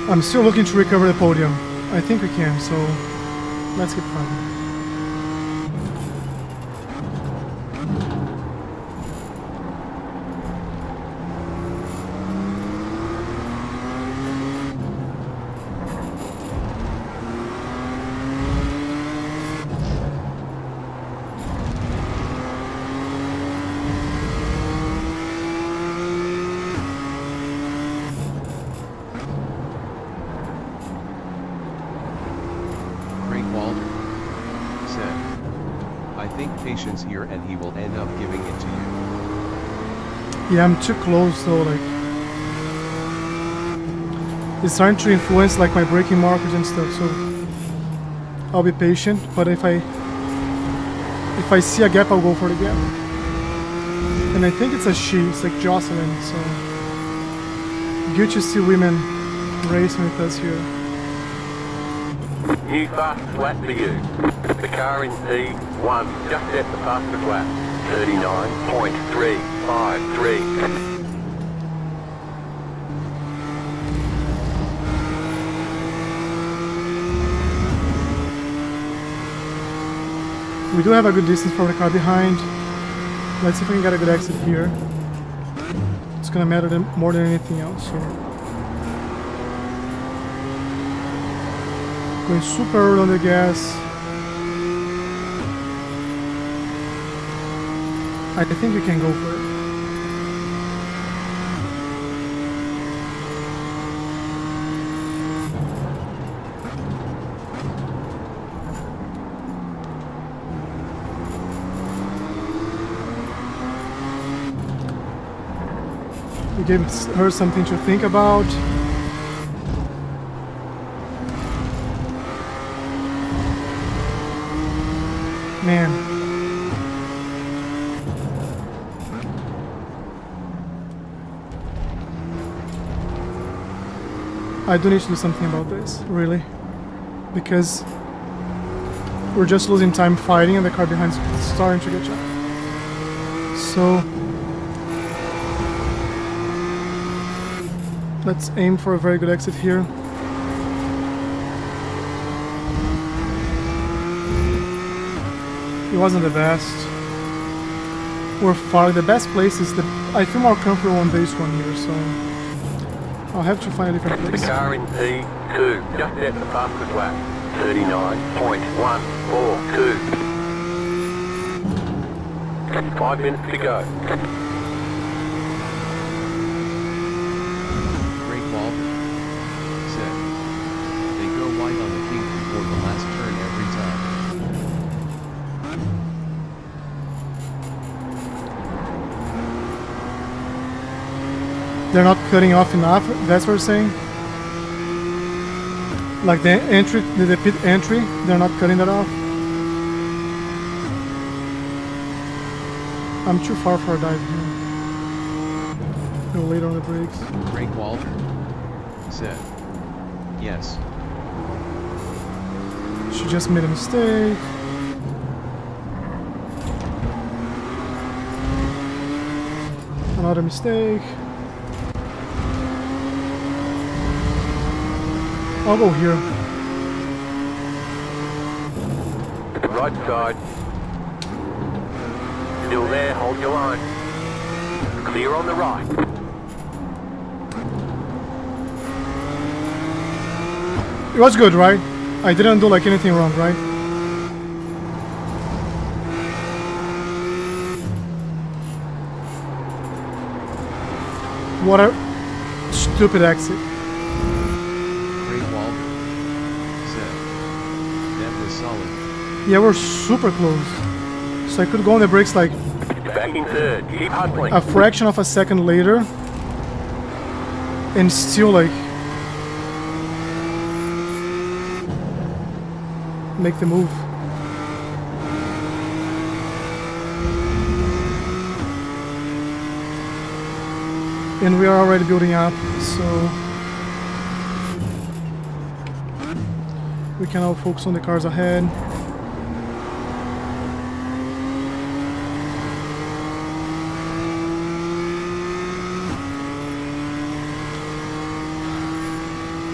I'm still looking to recover the podium. I think we can, so let's get fun. I think patience here and he will end up giving it to you. Yeah, I'm too close though, like it's starting to influence like my braking markers and stuff, so I'll be patient, but if I see a gap, I'll go for the gap. And I think it's a she, it's like Jocelyn, so good to see women racing with us here. New fast flat for you. The car in P1 just set the fastest lap. 39.353. We do have a good distance from the car behind. Let's see if we can get a good exit here. It's gonna matter more than anything else. So. Going super early on the gas. I think we can go for it. We gave her something to think about. Man. I do need to do something about this, really. Because we're just losing time fighting and the car behind is starting to get shot. So let's aim for a very good exit here. It wasn't the best. We're far. The best place is I feel more comfortable on this one here, so I'll have to find a different place. The car in P2, just at the fastest lap. 39.142. 5 minutes to go. Great Walter said. They go wide on the kink before the last turn every time. They're not cutting off enough, that's what you're saying? Like the entry, the pit entry, they're not cutting that off? I'm too far for a dive here. Go later on the brakes. Great Walter said. Yes. She just made a mistake. Another mistake. I'll go here. Right side. Still there, hold your line. Clear on the right. It was good, right? I didn't do like anything wrong, right? What a stupid exit. Yeah, we're super close. So I could go on the brakes like Back in third, keep hustling. a fraction of a second later and still like make the move. And we are already building up, so we can now focus on the cars ahead.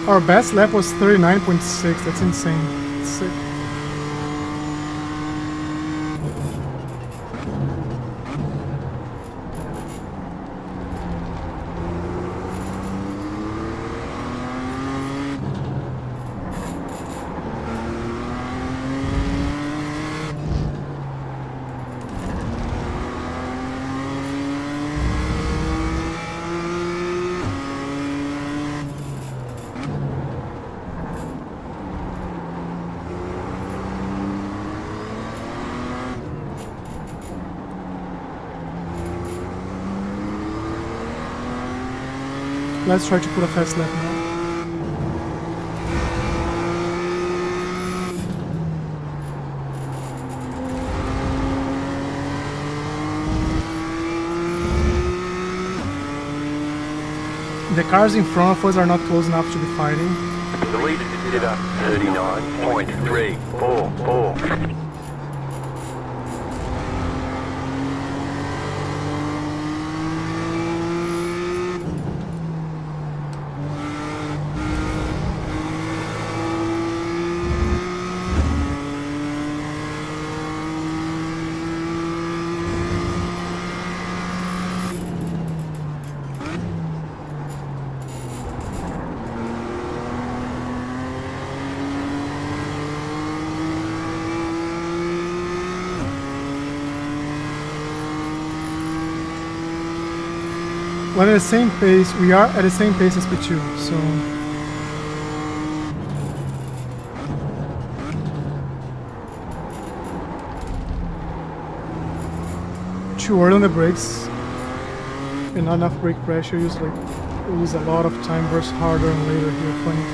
Our best lap was 39.6, that's insane. It's sick. Let's try to put a fast lap now. The cars in front of us are not close enough to be fighting. The leader did a 39.344. We're at the same pace. We are at the same pace as P2, so too early on the brakes and not enough brake pressure. Usually lose a lot of time versus harder and later here. Funny.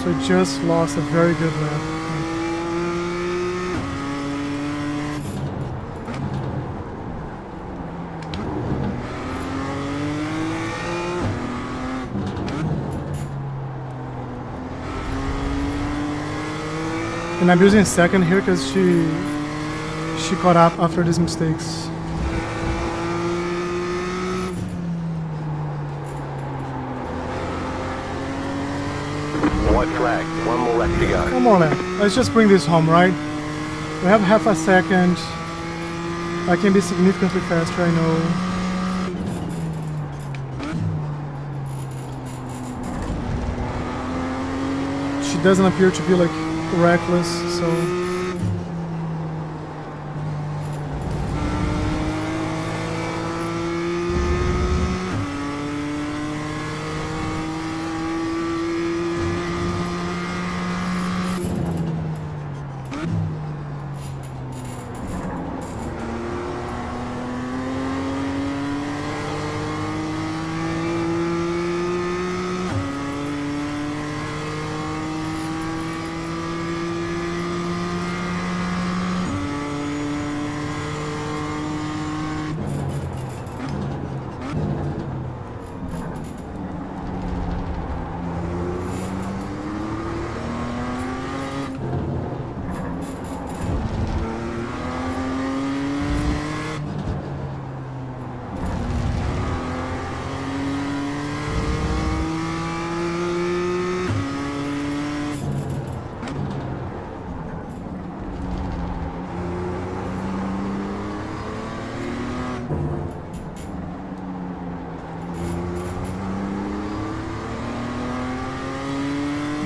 So I just lost a very good lap. And I'm using second here because she caught up after these mistakes. White flag. One more lap to go. One more lap. Let's just bring this home, right? We have half a second. I can be significantly faster, I know. She doesn't appear to be like reckless, so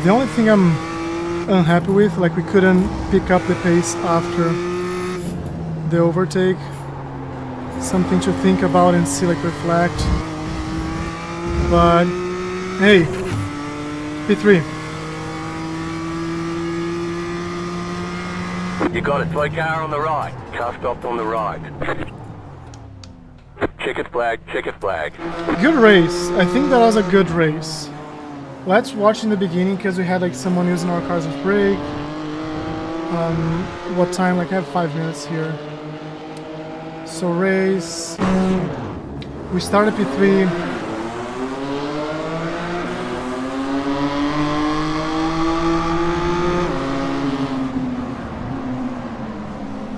the only thing I'm unhappy with, like we couldn't pick up the pace after the overtake. Something to think about and see, like reflect. But hey, P3. You got it. Slow car on the right. Car stopped on the right. Checkered flag. Checkered flag. Good race. I think that was a good race. Let's watch in the beginning because we had like someone using our cars as brake. What time? Like I have 5 minutes here. So race. We started P3.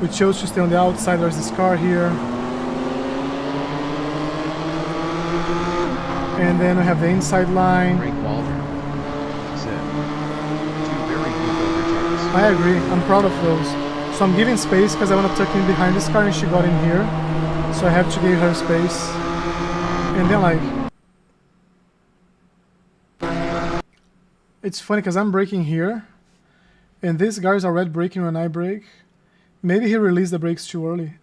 We chose to stay on the outside. There's this car here. And then we have the inside line. Frank Walter said, 2 very good overtakes. I agree. I'm proud of those. So I'm giving space because I want to tuck in behind this car and she got in here. So I have to give her space. And then like... It's funny because I'm braking here. And these guys are red braking when I brake. Maybe he released the brakes too early.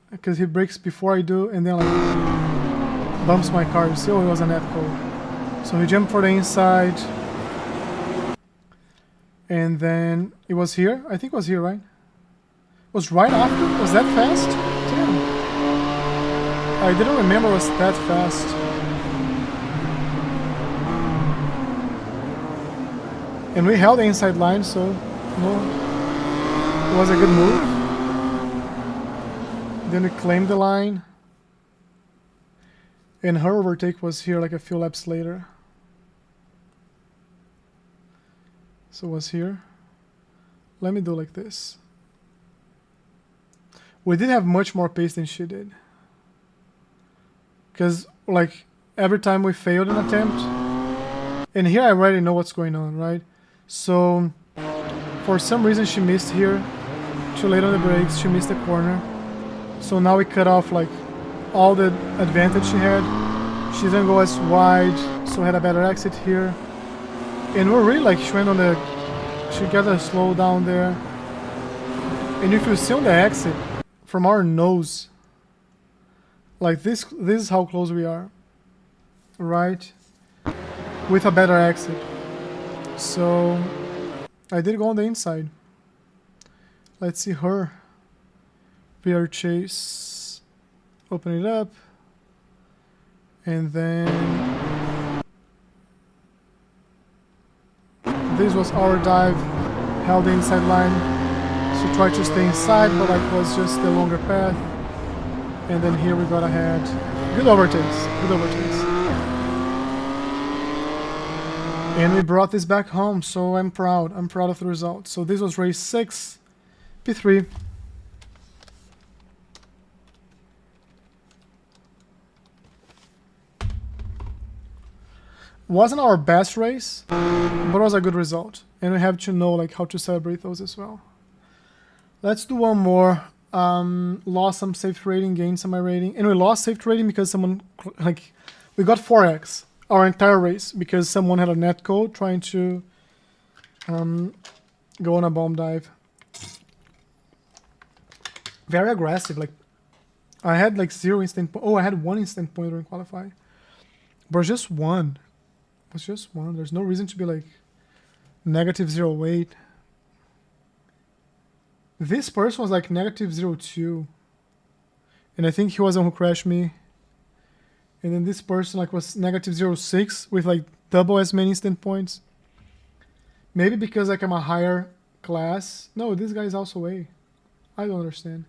Because he brakes before I do and then like... bumps my car. You see, oh, it was an echo. So he jumped for the inside. And then it was here. I think it was here, right? It was right after? Was that fast? Damn. I didn't remember it was that fast. And we held the inside line, so no, it was a good move. Then we claimed the line. And her overtake was here like a few laps later. So it was here. Let me do like this. We did have much more pace than she did. Because like every time we failed an attempt. And here I already know what's going on, right? So for some reason she missed here. Too late on the brakes, she missed the corner. So now we cut off like all the advantage she had. She didn't go as wide, so had a better exit here. And we're really like, she went on the, she got a slow down there. And if you see on the exit, from our nose, Like this is how close we are, right? With a better exit. So I did go on the inside. Let's see her. PR chase. Open it up. And then this was our dive. Held the inside line. So try to stay inside, but like was just the longer path. And then here we got ahead. Good overtakes. Good overtakes. And we brought this back home, so I'm proud. I'm proud of the result. So this was race 6, P3. Wasn't our best race, but it was a good result. And we have to know like how to celebrate those as well. Let's do one more. Lost some safety rating, gained some iRating. And we lost safety rating because someone, like, we got 4x our entire race because someone had a netcode trying to go on a bomb dive. Very aggressive. Like, I had like 0 instant point. Oh, I had 1 instant point during qualify. But just 1. It was just 1. There's no reason to be like negative 0.8. This person was like negative 0.2. And I think he was the one who crashed me. And then this person like was negative 0.6 with like double as many instant points. Maybe because like I'm a higher class. No, this guy is also A. I don't understand.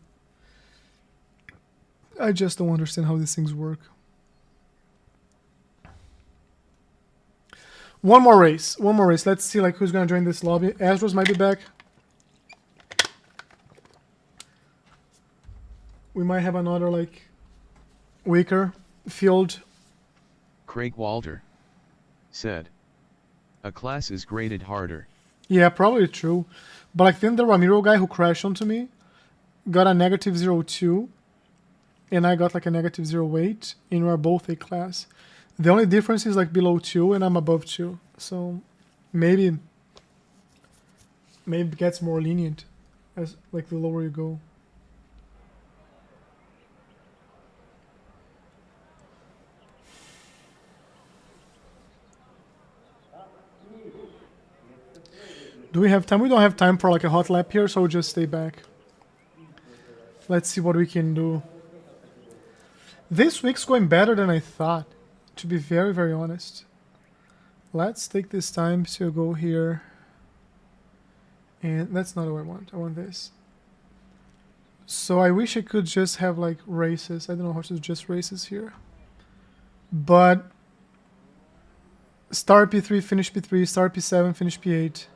I just don't understand how these things work. One more race. One more race. Let's see like who's gonna join this lobby. Astros might be back. We might have another like weaker field. Craig Walter said, a class is graded harder. Yeah, probably true. But like then the Ramiro guy who crashed onto me got a negative 0.2 and I got like a negative 0.8 and we're both A class. The only difference is like below 2 and I'm above 2. So maybe it gets more lenient as like the lower you go. Do we have time? We don't have time for like a hot lap here, so we'll just stay back. Let's see what we can do. This week's going better than I thought, to be very, very honest. Let's take this time to go here. And that's not what I want. I want this. So I wish I could just have like races. I don't know how to do just races here. But start P3, finish P3, start P7, finish P8.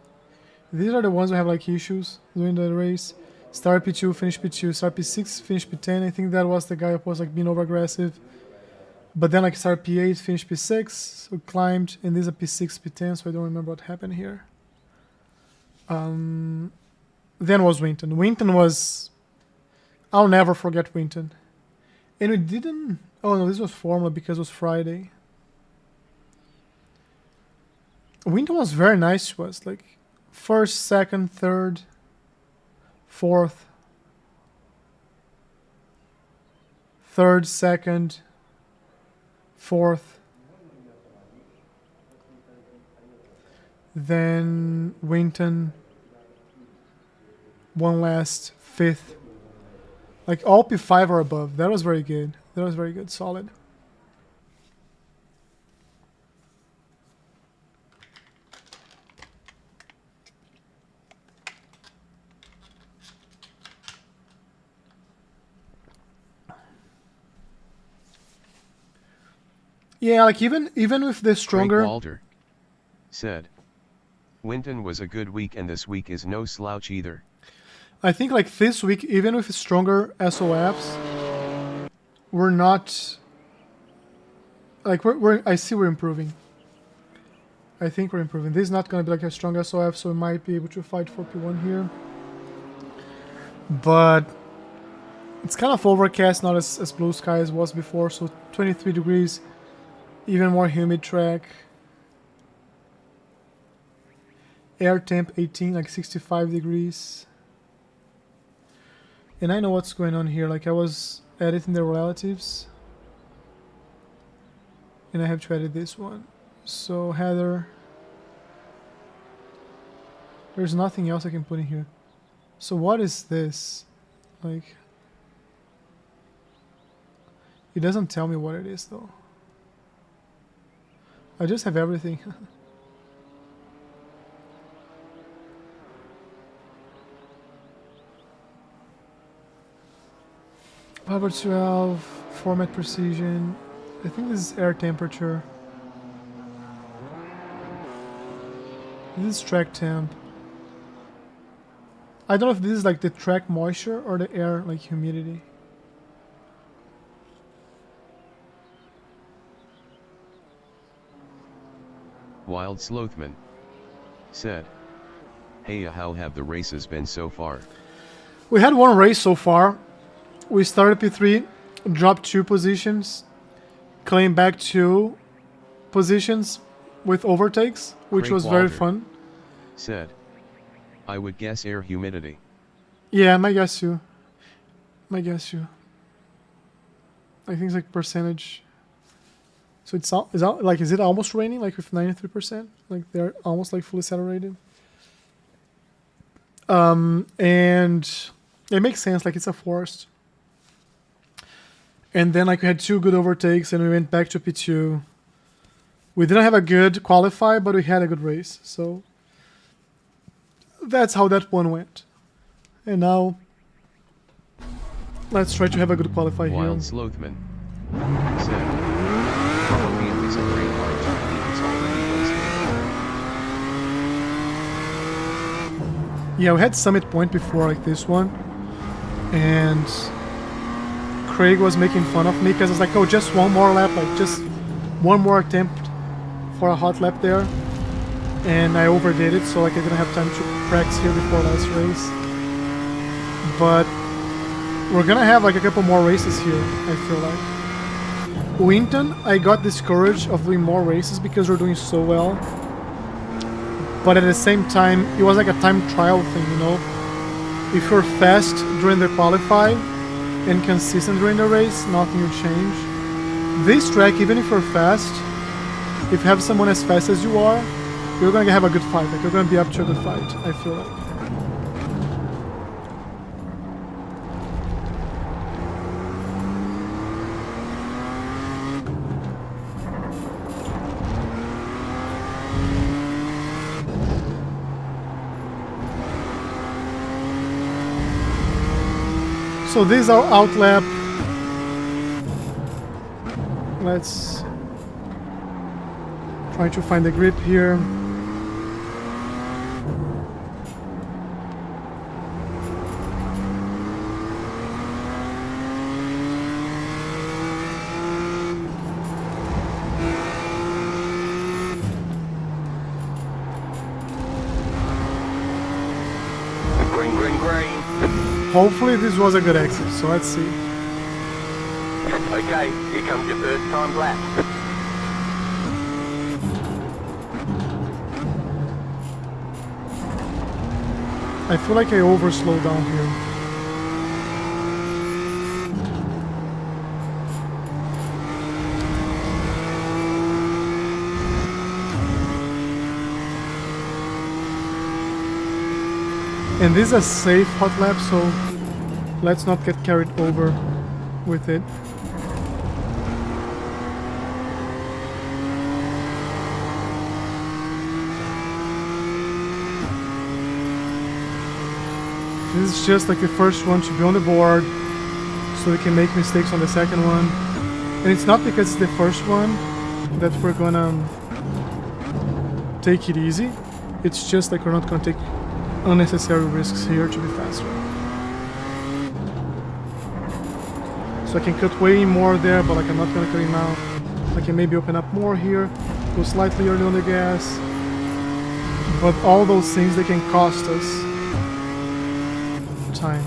These are the ones who have like issues during the race. Start P2, finish P2, start P6, finish P10. I think that was the guy who was like being over aggressive. But then like start P8, finish P6, so climbed, and this is a P6, P10, so I don't remember what happened here. Then was Winton. Winton was... I'll never forget Winton. And we didn't... Oh no, this was Formula because it was Friday. Winton was very nice to us, like... First, second, third, fourth, third, second, fourth, then Winton, one last, fifth. Like all P5 or above. That was very good. That was very good. Solid. Yeah, like even with the stronger... Craig Walter said, Winton was a good week and this week is no slouch either. I think like this week, even with stronger SOFs, we're not... Like I see we're improving. I think we're improving. This is not going to be like a strong SOF, so we might be able to fight for P1 here. But it's kind of overcast, not as blue sky as was before, so 23 degrees. Even more humid track. Air temp 18, like 65 degrees. And I know what's going on here. Like I was editing the relatives. and I have to edit this one. So header. There's nothing else I can put in here. So what is this? Like, it doesn't tell me what it is though. I just have everything. Power 12, format precision. I think this is air temperature. This is track temp. I don't know if this is like the track moisture or the air like humidity. Wild Slothman said, "Hey, how have the races been so far?" We had one race so far. We started P3, dropped 2 positions, claimed back 2 positions with overtakes, which Craig was very Walter fun. said, "I would guess air humidity." Yeah, my guess you. My guess you. I think it's like percentage. So is it almost raining like with 93%? Like they're almost like fully saturated. And it makes sense, like it's a forest. And then like we had 2 good overtakes and we went back to P2. We didn't have a good qualify, but we had a good race. So that's how that one went. And now let's try to have a good qualify here. Wild Slothman said, "Podium is a great hard to beat. It's already wasted." Yeah, we had Summit Point before like this one. And Craig was making fun of me because I was like, oh, just one more lap, like just one more attempt for a hot lap there. And I overdid it, so like I didn't have time to practice here before last race. But we're gonna have like a couple more races here, I feel like. Winton, I got discouraged of doing more races because we're doing so well. But at the same time, it was like a time trial thing, you know? If you're fast during the qualify and consistent during the race, nothing will change. This track, even if you're fast, if you have someone as fast as you are, you're gonna have a good fight. Like you're gonna be up to a good fight, I feel like. So this is our out lap. Let's try to find the grip here. Green, green, green. Hopefully this was a good exit, so let's see. Okay, here comes your first time lap. I feel like I over slowed down here. And this is a safe hot lap, so let's not get carried over with it. This is just like the first one to be on the board, so we can make mistakes on the second one. And it's not because it's the first one that we're gonna take it easy. It's just like we're not gonna take unnecessary risks here to be faster. So I can cut way more there, but like I'm not gonna cut it now. I can maybe open up more here, go slightly early on the gas. But all those things, they can cost us time.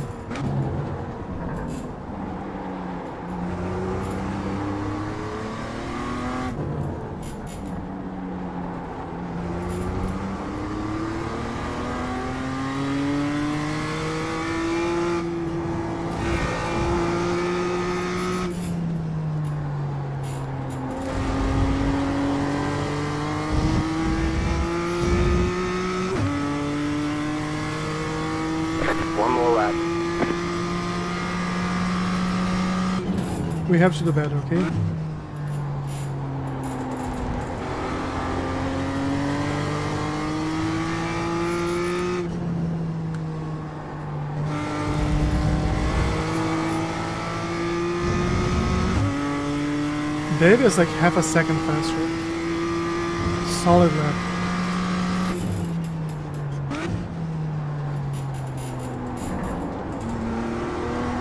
One more lap. We have to do better, okay? David is like half a second faster. Solid lap.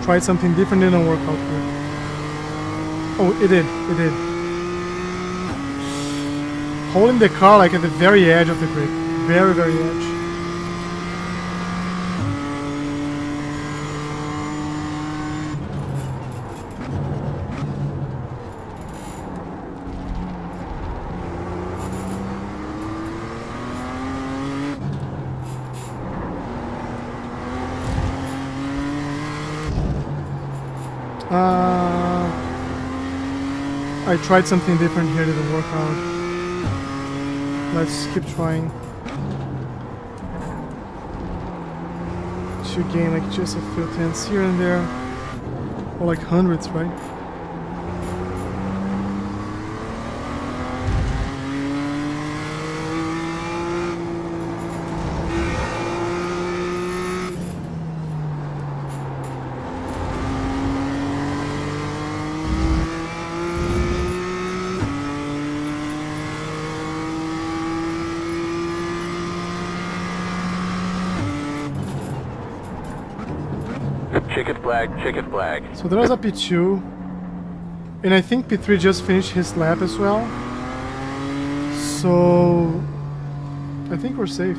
Tried something different, didn't work out good. Oh, it did. It did. Holding the car like at the very edge of the grid. Very, very edge. I tried something different here, didn't work out. Let's keep trying. Should gain like just a few tenths here and there. Or like hundreds, right? Checkered flag, checkered flag. So there was a P2, and I think P3 just finished his lap as well. So I think we're safe.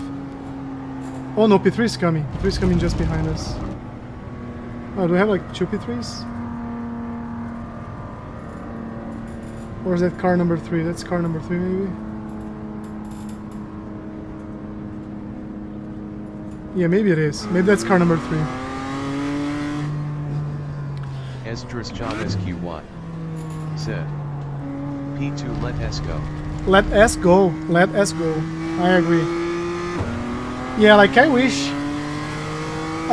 Oh no, P3 is coming. P3 is coming just behind us. Oh, do we have like two P3s? Or is that car number 3? That's car number 3 maybe? Yeah, maybe it is. Maybe that's car number 3. Esdras John SQY said, P2 let S go. Let S go. Let S go. I agree. Yeah, like I wish.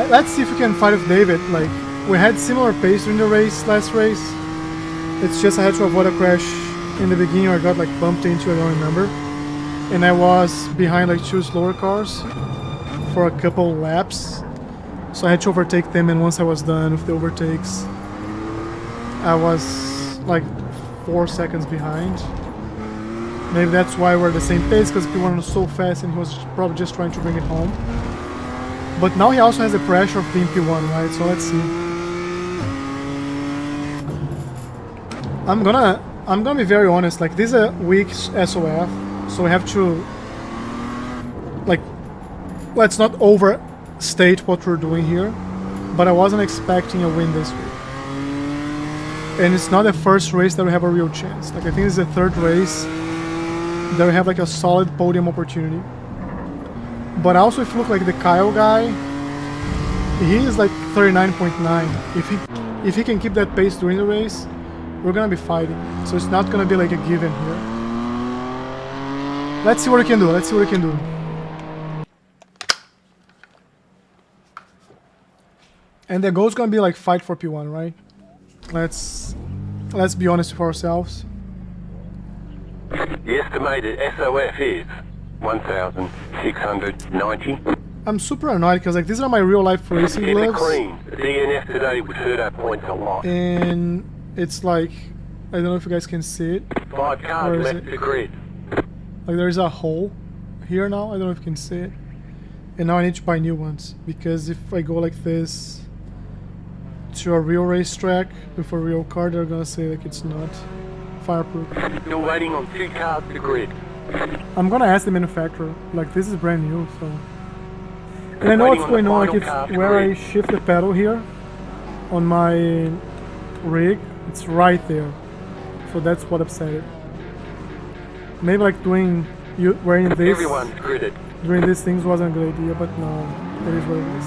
Let's see if we can fight with David. Like we had similar pace during the race, last race. It's just I had to avoid a crash in the beginning, or I got like bumped into. I don't remember. And I was behind like two slower cars for a couple laps, so I had to overtake them. And once I was done with the overtakes, I was like 4 seconds behind. Maybe that's why we're the same pace, because P1 was so fast and he was probably just trying to bring it home. But now he also has the pressure of being P1, right? So let's see. I'm gonna be very honest. Like this is a weak SOF, so we have to like let's not overstate what we're doing here. But I wasn't expecting a win this week. And it's not the first race that we have a real chance. Like I think it's the third race that we have like a solid podium opportunity. But also if you look like the Kyle guy, he is like 39.9. If he can keep that pace during the race, we're gonna be fighting. So it's not gonna be like a given here. Let's see what we can do. Let's see what we can do. And the goal is gonna be like fight for P1, right? Let's be honest with ourselves. The estimated SOF is 1,690. I'm super annoyed because like these are my real life racing In the gloves, green, the DNF today would hurt our points a lot. and it's like I don't know if you guys can see it. 5 Where cars is left it? the grid. Like there is a hole here now. I don't know if you can see it. And now I need to buy new ones, because if I go like this to a real racetrack with a real car, they're gonna say like it's not fireproof. Still waiting on 2 cars to grid. I'm gonna ask the manufacturer. Like this is brand new, so. And I know what's going on. Like it's where I shift the pedal here on my rig. It's right there, so that's what upset it. Maybe like wearing this Everyone's gridded. during these things wasn't a good idea, but no, it is what it is.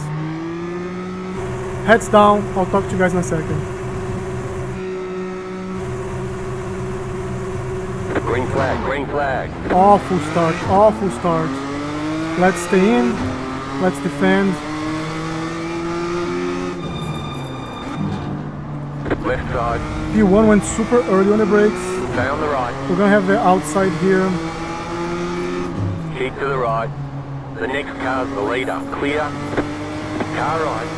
Heads down. I'll talk to you guys in a second. Green flag, green flag. Awful start, awful start. Let's stay in. Let's defend. Left side. P1 went super early on the brakes. Stay on the right. We're gonna have the outside here. Keep to the right. The next car's the leader. Clear. Car right.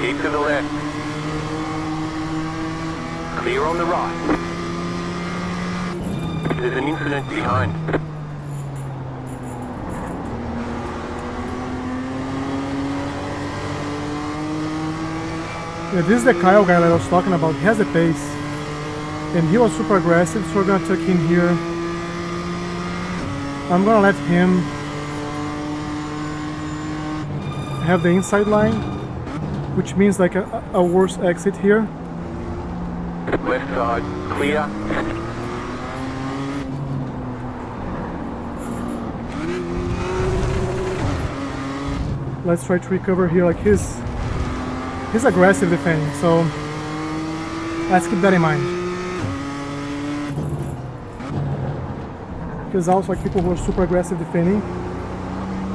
Keep to the left. Clear on the right. There's an incident behind. Yeah, this is the Kyle guy that I was talking about. He has the pace. And he was super aggressive, so we're gonna tuck in here. I'm gonna let him have the inside line, which means like a worse exit here. Left side. Clear. Let's try to recover here. Like he's aggressive defending, so let's keep that in mind. Because also like people who are super aggressive defending,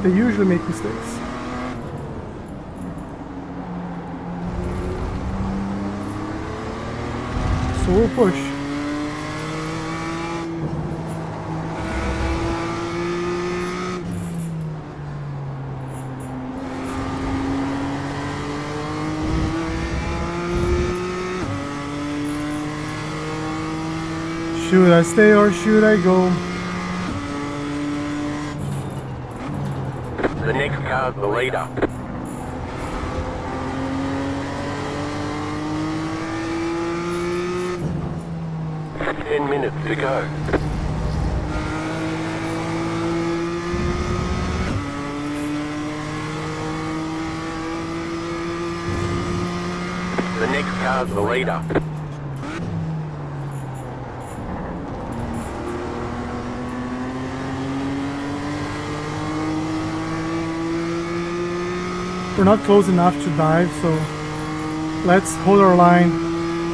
they usually make mistakes. So we'll push. Should I stay or should I go? The next car's the leader. Ten minutes to go. The next car's the leader. We're not close enough to dive, so let's hold our line,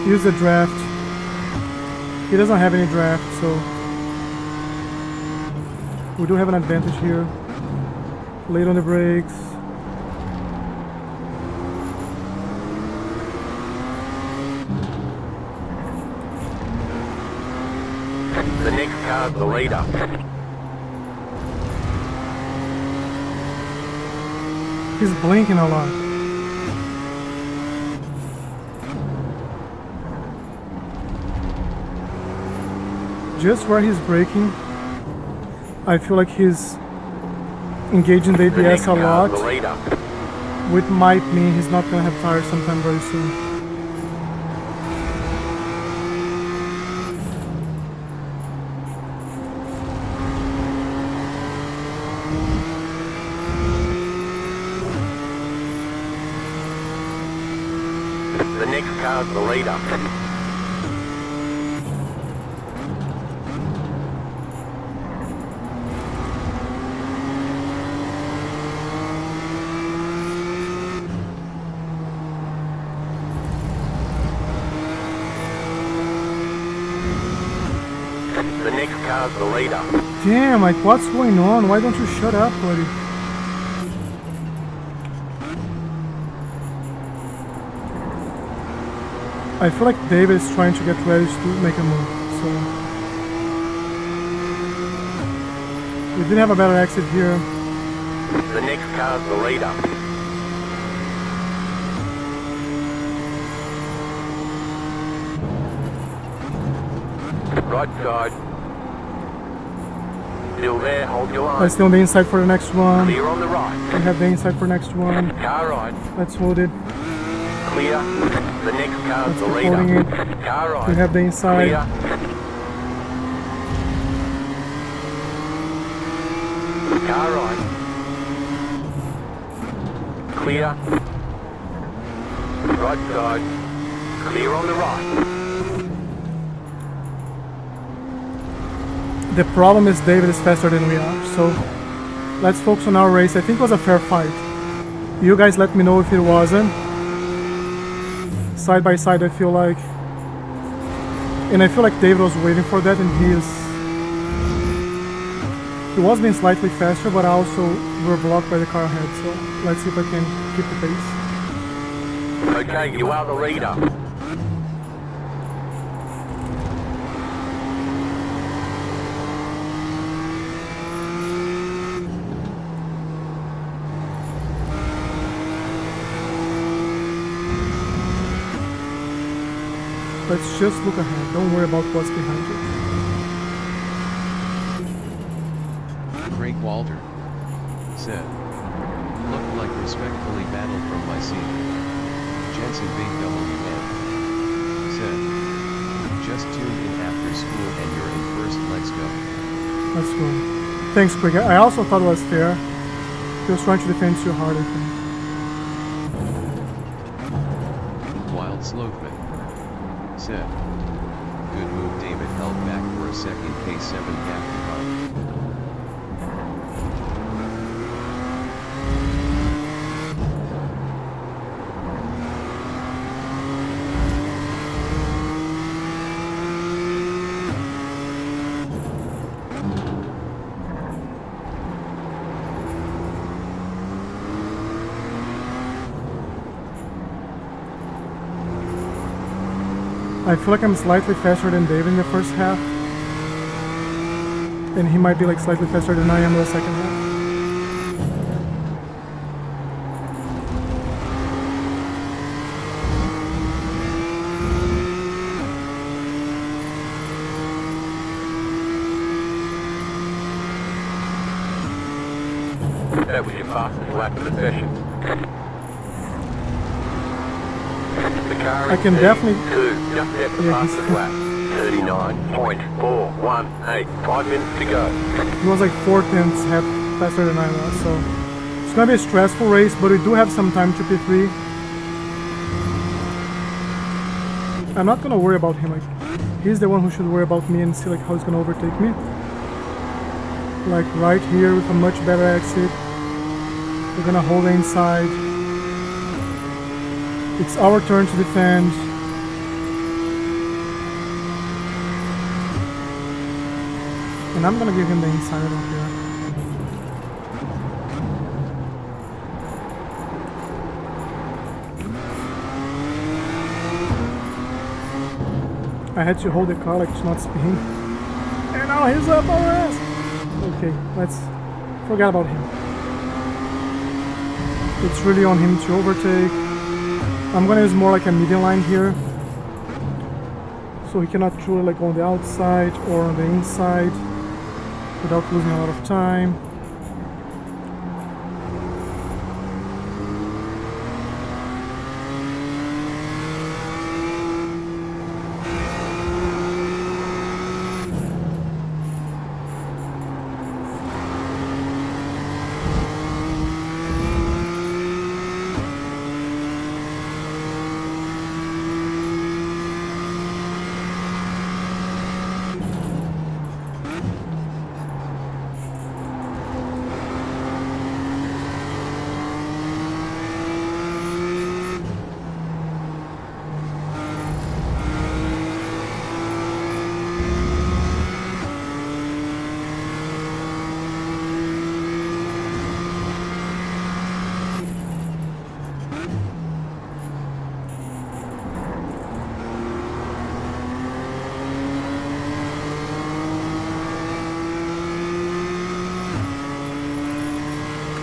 use the draft. He doesn't have any draft, so we do have an advantage here. Late on the brakes. The next car's the leader. He's blinking a lot. Just where he's braking, I feel like he's engaging the ABS a lot, which might mean he's not gonna have tires sometime very soon. The next car's the leader. The next car's the leader. Damn, like what's going on? Why don't you shut up, buddy? I feel like David is trying to get ready to make a move, so we did have a better exit here. The next car's the leader. Right side. Still there, hold your line. Let's stay on the inside for the next one. Clear on the right. We have the inside for next one. Car right. Let's hold it. Clear. The next car's the Let's keep holding leader. it. Car right. We have the inside. Clear. Car right. Clear. Right side. Clear on the right. The problem is David is faster than we are, so let's focus on our race. I think it was a fair fight. You guys let me know if it wasn't. Side by side, I feel like. And I feel like David was waiting for that, and he was being slightly faster, but also we were blocked by the car ahead, so let's see if I can keep the pace. Okay, you are the leader. Let's just look ahead. Don't worry about what's behind you. Craig Walter said. Looked like respectfully battled from my seat. Jensen BMW said. Just tuned in after school and you're in first, let's go. Let's go. Thanks, Craig. I also thought it was fair. He was trying to defend too hard, I think. Wild Slothman said. Good move, David held back for a second, K7 captain car. I feel like I'm slightly faster than David in the first half. And he might be like slightly faster than I am in the second half. That was your fastest lap of the session. The car I can definitely... just at the fastest lap. 39.418. 5 minutes to go. He was like 4/10 half faster than I was, so it's gonna be a stressful race, but we do have some time to P3. I'm not gonna worry about him, like he's the one who should worry about me and see like how he's gonna overtake me. Like right here with a much better exit. We're gonna hold the inside. It's our turn to defend. And I'm gonna give him the inside over here. I had to hold the car like to not spin. And now he's up our ass! Okay, let's forget about him. It's really on him to overtake. I'm gonna use more like a median line here. So he cannot truly like on the outside or on the inside without losing a lot of time.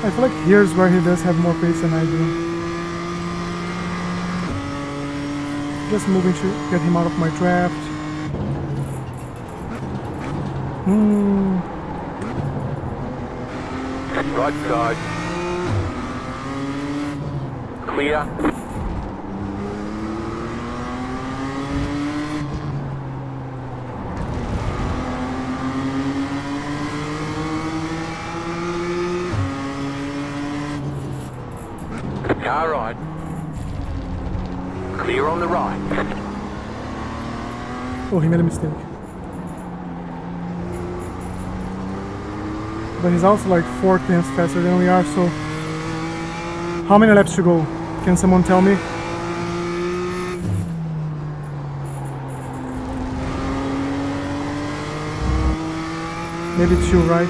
I feel like here's where he does have more pace than I do. Just moving to get him out of my draft. Right side. Clear. Car right. Clear on the right. Oh, he made a mistake. But he's also like 4/10 faster than we are, so... How many laps to go? Can someone tell me? Maybe 2, right?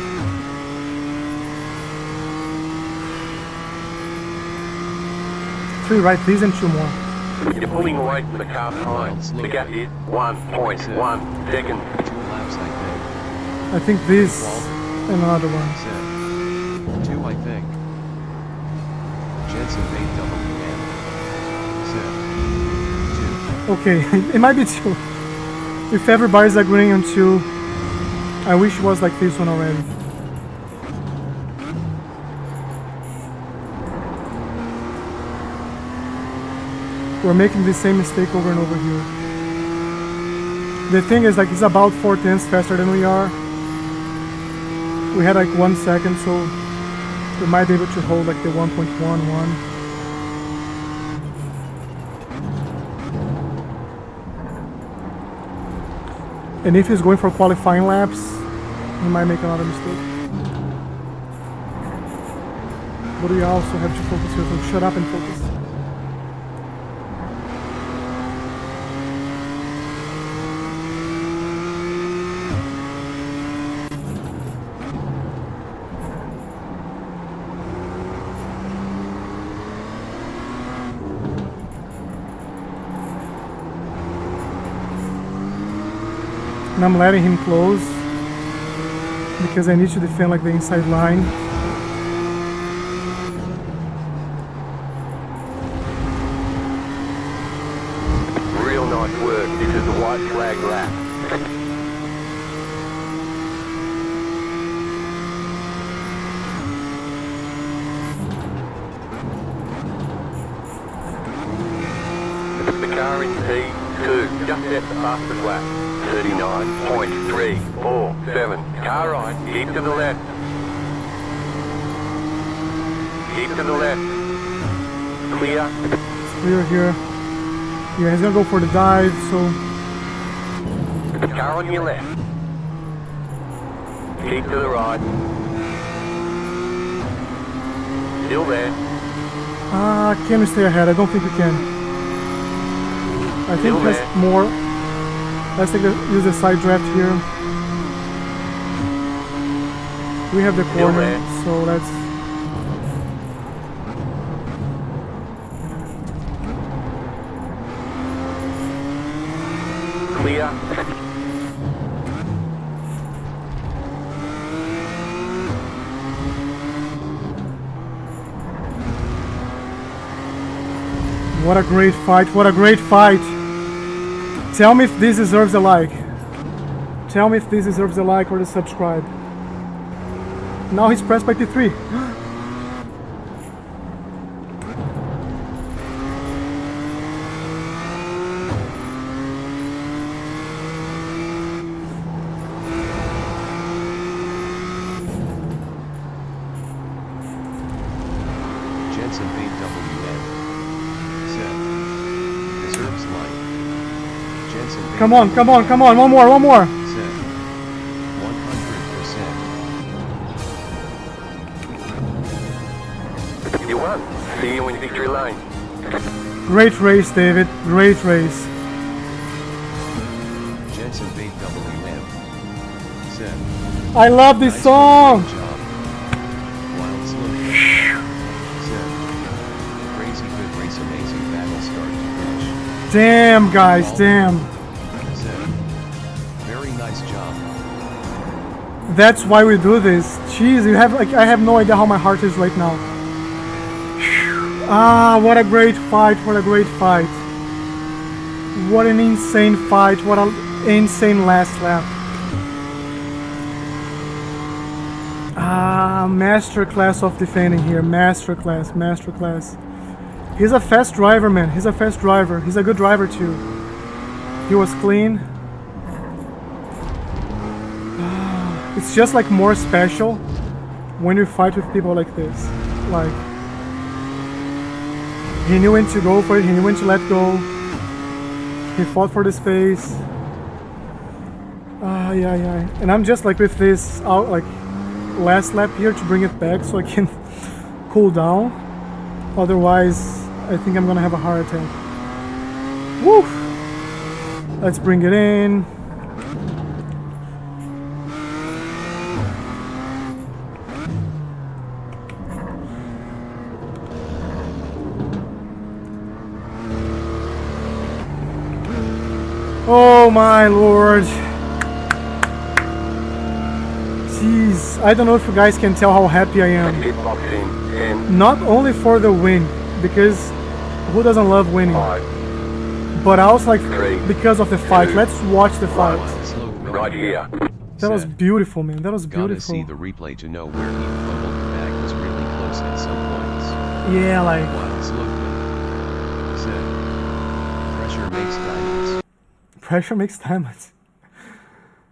3, right? These and 2 more. You're pulling away from the car behind. The gap is 1.1 seconds. 2 laps, I think. I think this and another one. Set. 2, I think. Jensen made WM. Set. 2. Okay, it might be 2. If everybody's agreeing on 2, I wish it was like this one already. We're making the same mistake over and over here. The thing is, like, it's about 4/10 faster than we are. We had like 1 second, so we might be able to hold like the 1.11. And if he's going for qualifying laps, he might make another mistake. But we also have to focus here, so shut up and focus. And I'm letting him close because I need to defend like the inside line. Real nice work. This is the white flag lap. The car in P2 just set the fastest lap. 39.347. Car right, keep to the left. Keep to the left. Clear. It's clear here. Yeah, he's gonna go for the dive, so Car on your left. Keep to the right. Still there. can we stay ahead? I don't think we can. I think Still there's there. more. Let's use the side draft here. We have the Still corner, there. so let's. Clear. What a great fight! What a great fight! Tell me if this deserves a like. Tell me if this deserves a like or a subscribe. Now he's pressed by P3. Jensen made WM. Set. Deserves like. Jensen made Come on, come on, come on! One more, one more! Set. 100%. You won. See you in victory lane. Great race, David. Great race. Jensen made WM. Set. I love this Nice song. Good job. Wild slow. Set. Crazy good race, amazing battle start to finish. Damn, guys, damn. Set. Very nice job. That's why we do this. Jeez, you have like I have no idea how my heart is right now. Ah, what a great fight! What a great fight! What an insane fight! What an insane last lap! Ah, masterclass of defending here. Masterclass, masterclass. He's a fast driver, man. He's a fast driver. He's a good driver too. He was clean. It's just like more special when you fight with people like this. Like, he knew when to go for it, he knew when to let go. He fought for the space. Yeah. And I'm just like with this out like last lap here to bring it back so I can cool down. Otherwise, I think I'm gonna have a heart attack. Woo! Let's bring it in. Oh my lord. Jeez, I don't know if you guys can tell how happy I am. Pit box in 10, Not only for the win, because who doesn't love winning? 5, But also like Three, because of the fight. two, Let's watch the fight. Slow right here. That was said. beautiful, man. That was Gotta beautiful. see the replay to know where he fumbled. The bag was really close at some points. Yeah, like While Slowman said, pressure makes diamonds. pressure makes diamonds.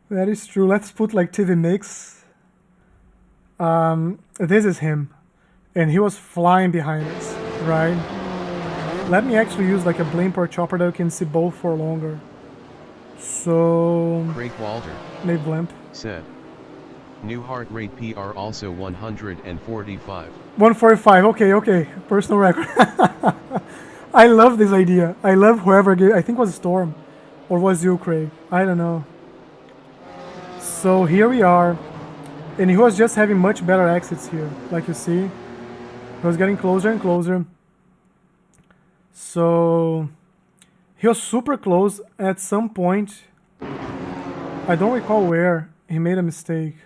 That is true. Let's put like TV mix. This is him, and he was flying behind us, right? Let me actually use like a blimp or chopper that we can see both for longer. So Craig Walter maybe blimp. said, new heart rate PR also 145. 145. Okay. Personal record. I love this idea. I love whoever gave. I think it was Storm, or was you, Craig? I don't know. So here we are, and he was just having much better exits here. Like you see, he was getting closer and closer. So he was super close at some point. I don't recall where he made a mistake.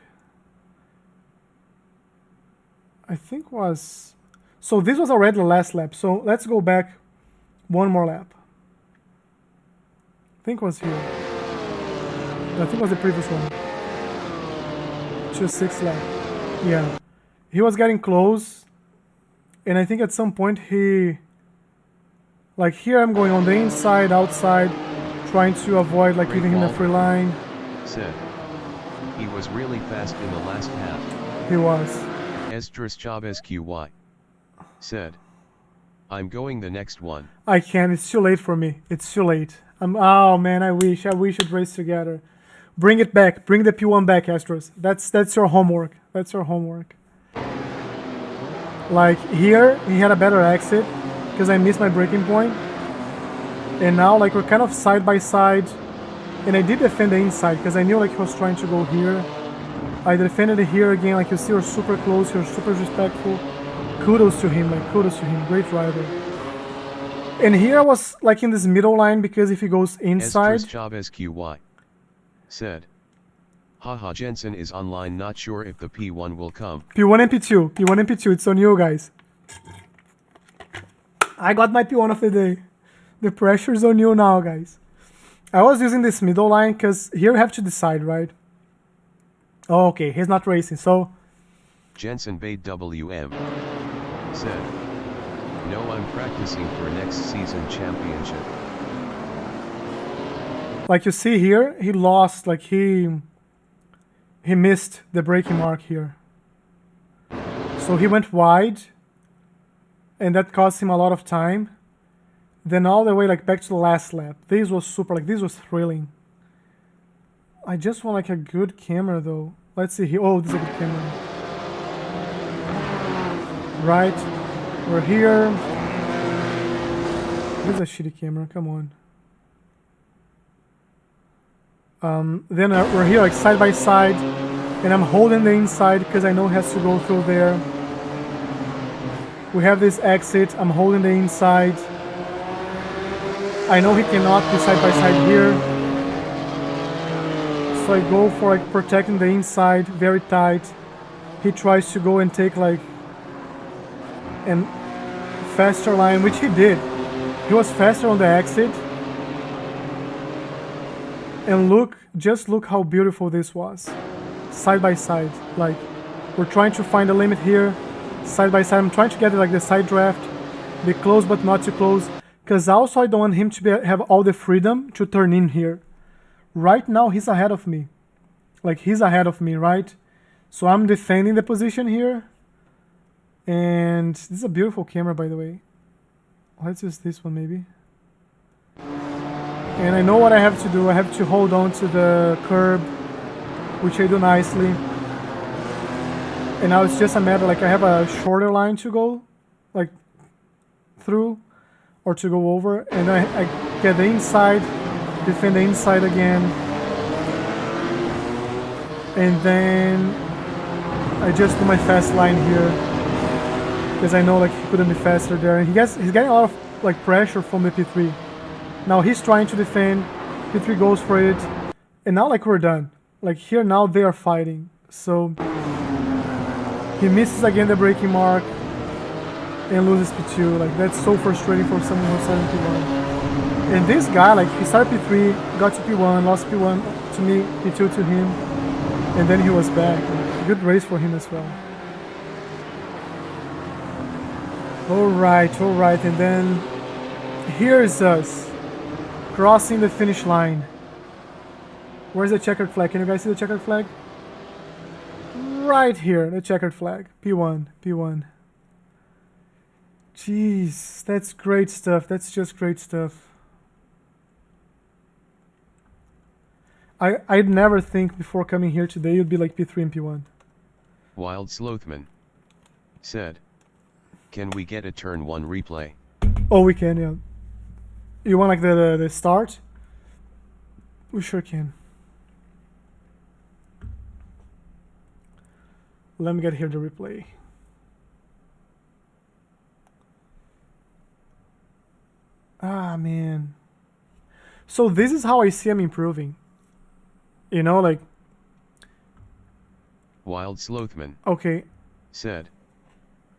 I think was... So this was already the last lap. So let's go back one more lap. I think it was here. I think it was the previous one. Just 6 lap. Yeah. He was getting close. And I think at some point he... Like here I'm going on the inside, outside, trying to avoid like giving him a free line. Said, he was really fast in the last half. He was. Estras Chavez QY said, I'm going the next one. I can't. It's too late for me. It's too late. Oh man, I wish we'd race together. Bring it back. Bring the P1 back, Astros. That's your homework. That's your homework. Like here, he had a better exit because I missed my braking point. And now like we're kind of side by side. And I did defend the inside because I knew like he was trying to go here. I defended it here again. Like you see, we're super close. You're super respectful. Kudos to him. Like kudos to him. Great driver. And here I was like in this middle line because if he goes inside... Estras Chavez QY said, haha, Jensen is online, not sure if the P1 will come. P1 and P2. P1 and P2. It's on you guys. I got my P1 of the day. The pressure's on you now, guys. I was using this middle line because here we have to decide, right? Oh, okay, he's not racing, so... Jensen Bade WM said, no, I'm practicing for next season championship. Like you see here, he lost, like he missed the braking mark here. So he went wide, and that cost him a lot of time. Then all the way like back to the last lap. This was super, like this was thrilling. I just want like a good camera though. Let's see here. Oh, this is a good camera. Right, we're here. This is a shitty camera, come on. Then we're here like side by side, and I'm holding the inside because I know it has to go through there. We have this exit, I'm holding the inside. I know he cannot be side by side here. So I go for like protecting the inside, very tight. He tries to go and take like a faster line, which he did. He was faster on the exit. And look, just look how beautiful this was. Side by side, like we're trying to find a limit here. Side by side, I'm trying to get like the side draft, be close but not too close. Because also I don't want him to have all the freedom to turn in here. Right now he's ahead of me. Like he's ahead of me, right? So I'm defending the position here. And this is a beautiful camera, by the way. Let's use this one maybe. And I know what I have to do. I have to hold on to the curb, which I do nicely. And now it's just a matter, like I have a shorter line to go, like through. Or to go over, and I get the inside, defend the inside again, and then I just do my fast line here because I know like he couldn't be faster there, and he's getting a lot of like pressure from the P3. Now he's trying to defend, P3 goes for it. And now like we're done. Like here now they are fighting. So he misses again the braking mark and loses P2. Like that's so frustrating for someone who started P1. And this guy, like he started P3, got to P1, lost P1 to me, P2 to him, and then he was back. Like, good race for him as well. Alright, and then here's us crossing the finish line. Where's the checkered flag? Can you guys see the checkered flag? Right here, the checkered flag. P1. Jeez, that's great stuff. That's just great stuff. I'd never think before coming here today you'd be like P3 and P1. Wild Slothman said, "Can we get a turn 1 replay?" Oh, we can, yeah. You want like the start? We sure can. Let me get here the replay. Ah, man. So this is how I see him improving. You know, like... Wild Slothman Okay. said,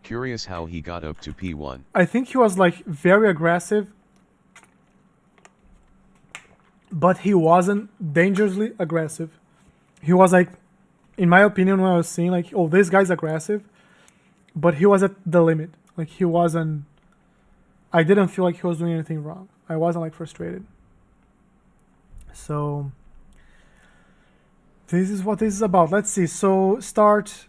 "Curious how he got up to P1. I think he was like very aggressive. But he wasn't dangerously aggressive. He was like, in my opinion, when I was seeing like, oh, this guy's aggressive. But he was at the limit. Like he wasn't... I didn't feel like he was doing anything wrong. I wasn't like frustrated. So... this is what this is about. Let's see. So, start...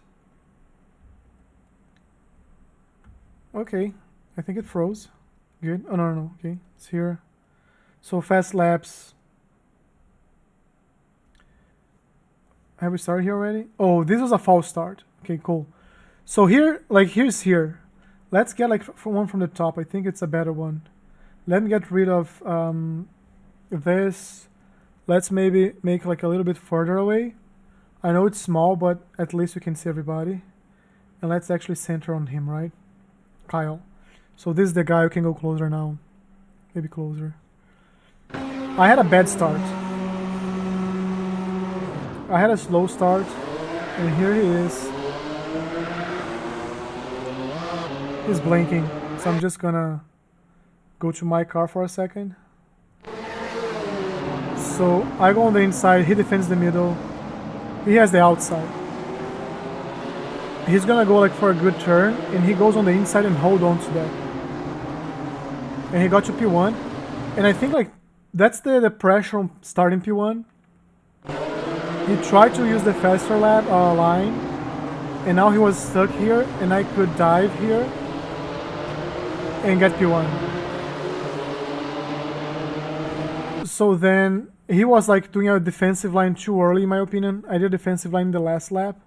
Okay. I think it froze. Good. Oh, no. Okay. It's here. So, fast laps. Have we started here already? Oh, this was a false start. Okay, cool. So here, like here's here. Let's get like one from the top. I think it's a better one. Let me get rid of this. Let's maybe make like a little bit further away. I know it's small, but at least we can see everybody. And let's actually center on him, right? Kyle. So this is the guy who can go closer now. Maybe closer. I had a bad start. I had a slow start. And here he is. He's blinking. So I'm just gonna go to my car for a second. So I go on the inside, he defends the middle. He has the outside. He's gonna go like for a good turn, and he goes on the inside and hold on to that. And he got to P1. And I think like that's the pressure on starting P1. He tried to use the faster lap line, and now he was stuck here, and I could dive here and get P1. So then he was like doing a defensive line too early in my opinion. I did a defensive line in the last lap.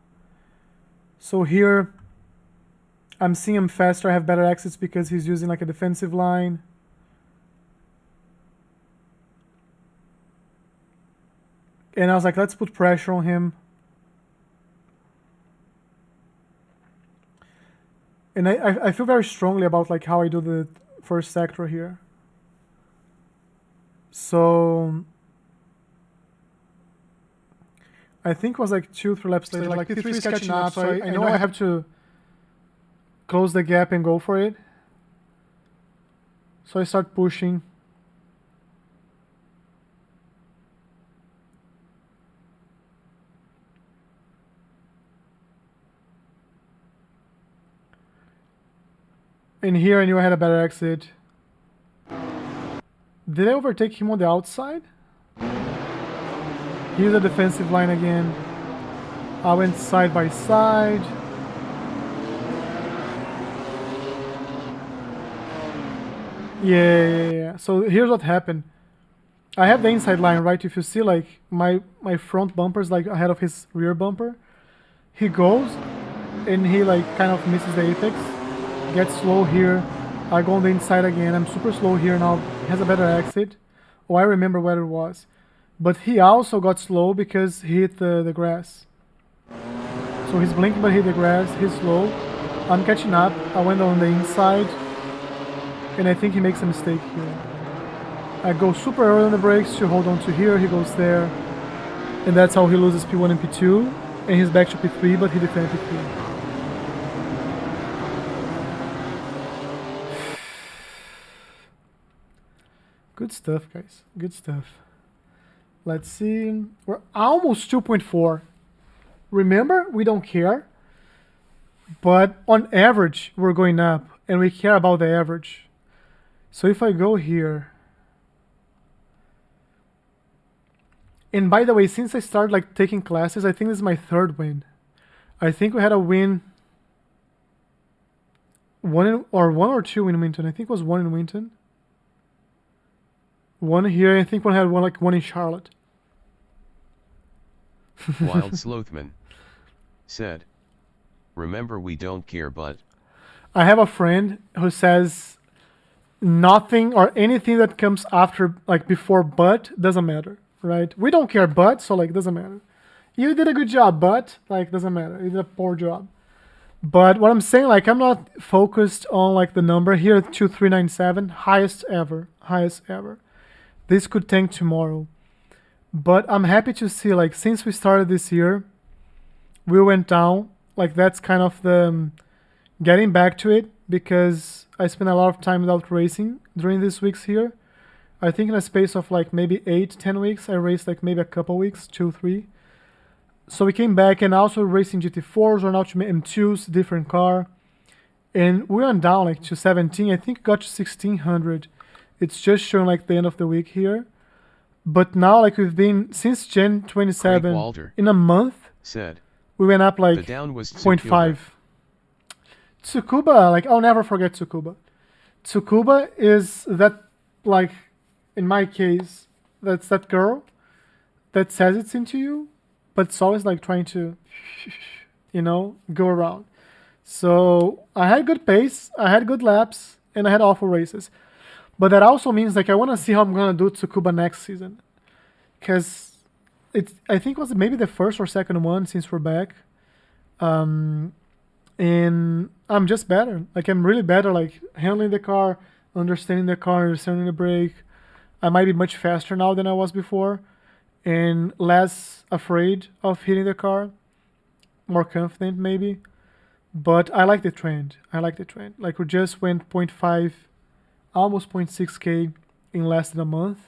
So here I'm seeing him faster. I have better exits because he's using like a defensive line. And I was like, let's put pressure on him. And I feel very strongly about like how I do the first sector here. So I think it was like 2-3 laps later, like P3 is catching up, so I know I have to close the gap and go for it. So I start pushing. And here I knew I had a better exit. Did I overtake him on the outside? Here's a defensive line again. I went side by side. Yeah. So here's what happened. I have the inside line, right? If you see like my front bumper is like ahead of his rear bumper. He goes and he like kind of misses the apex. Gets slow here. I go on the inside again. I'm super slow here now. He has a better exit. Oh, I remember where it was. But he also got slow because he hit the grass. So he's blinking but hit the grass. He's slow. I'm catching up. I went on the inside. And I think he makes a mistake here. I go super early on the brakes to hold on to here, he goes there. And that's how he loses P1 and P2. And he's back to P3, but he defended P3. Good stuff, guys. Good stuff. Let's see. We're almost 2.4. Remember, we don't care. But on average, we're going up. And we care about the average. So if I go here... And by the way, since I started like taking classes, I think this is my third win. I think we had a win... one or two in Winton. I think it was one in Winton. One here. I think one had one in Charlotte. Wild Slothman said, remember we don't care, but... I have a friend who says nothing or anything that comes after, like before but, doesn't matter, right? We don't care but, so like doesn't matter. You did a good job, but like doesn't matter. You did a poor job. But what I'm saying, like I'm not focused on like the number here, 2397, highest ever. This could tank tomorrow. But I'm happy to see, like, since we started this year, we went down. Like, that's kind of the getting back to it, because I spent a lot of time without racing during these weeks here. I think in a space of like maybe 8-10 weeks, I raced like maybe a couple weeks, 2-3. So we came back and also racing GT4s or now to M2s, different car. And we went down like to 17. I think got to 1600. It's just showing like the end of the week here. But now, like we've been since Gen 27 in a month, said we went up like the down was 0.5. Tsukuba, like I'll never forget Tsukuba. Tsukuba is that, like in my case, that's that girl that says it's into you, but it's always like trying to, you know, go around. So I had good pace, I had good laps, and I had awful races. But that also means like I want to see how I'm gonna do Tsukuba next season, because I think it was maybe the first or second one since we're back, and I'm just better. Like I'm really better, like handling the car, understanding the car, understanding the brake. I might be much faster now than I was before, and less afraid of hitting the car, more confident maybe. But I like the trend. Like we just went 0.5. Almost 0.6k in less than a month,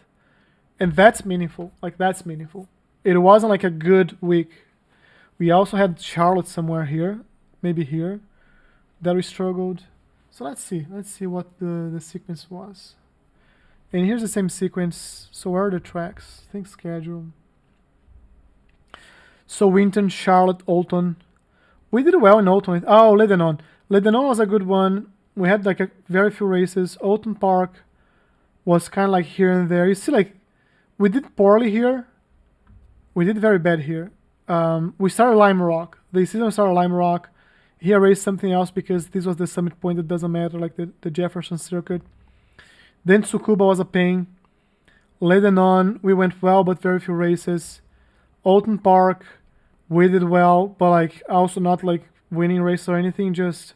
and that's meaningful. Like that's meaningful. It wasn't like a good week. We also had Charlotte somewhere here, maybe here, that we struggled. So let's see what the sequence was. And here's the same sequence. So where are the tracks? I think schedule. So Winton, Charlotte, Olton. We did well in Olton. Oh, Lebanon was a good one. We had like a very few races. Olton Park was kind of like here and there. You see, like we did poorly here. We did very bad here. We started Lime Rock. The season started Lime Rock. Here I raced something else because this was the summit point that doesn't matter, like the Jefferson Circuit. Then Tsukuba was a pain. Lebanon, we went well, but very few races. Olton Park, we did well, but like also not like winning race or anything, just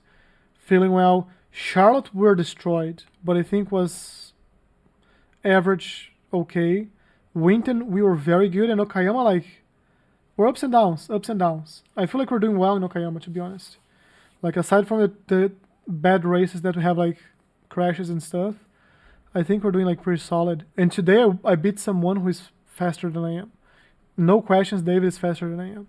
feeling well. Charlotte, we're destroyed, but I think was average, okay. Winton, we were very good, and Okayama, like, we're ups and downs. I feel like we're doing well in Okayama, to be honest. Like, aside from the bad races that we have, like, crashes and stuff, I think we're doing, like, pretty solid. And today, I beat someone who is faster than I am. No questions, David is faster than I am.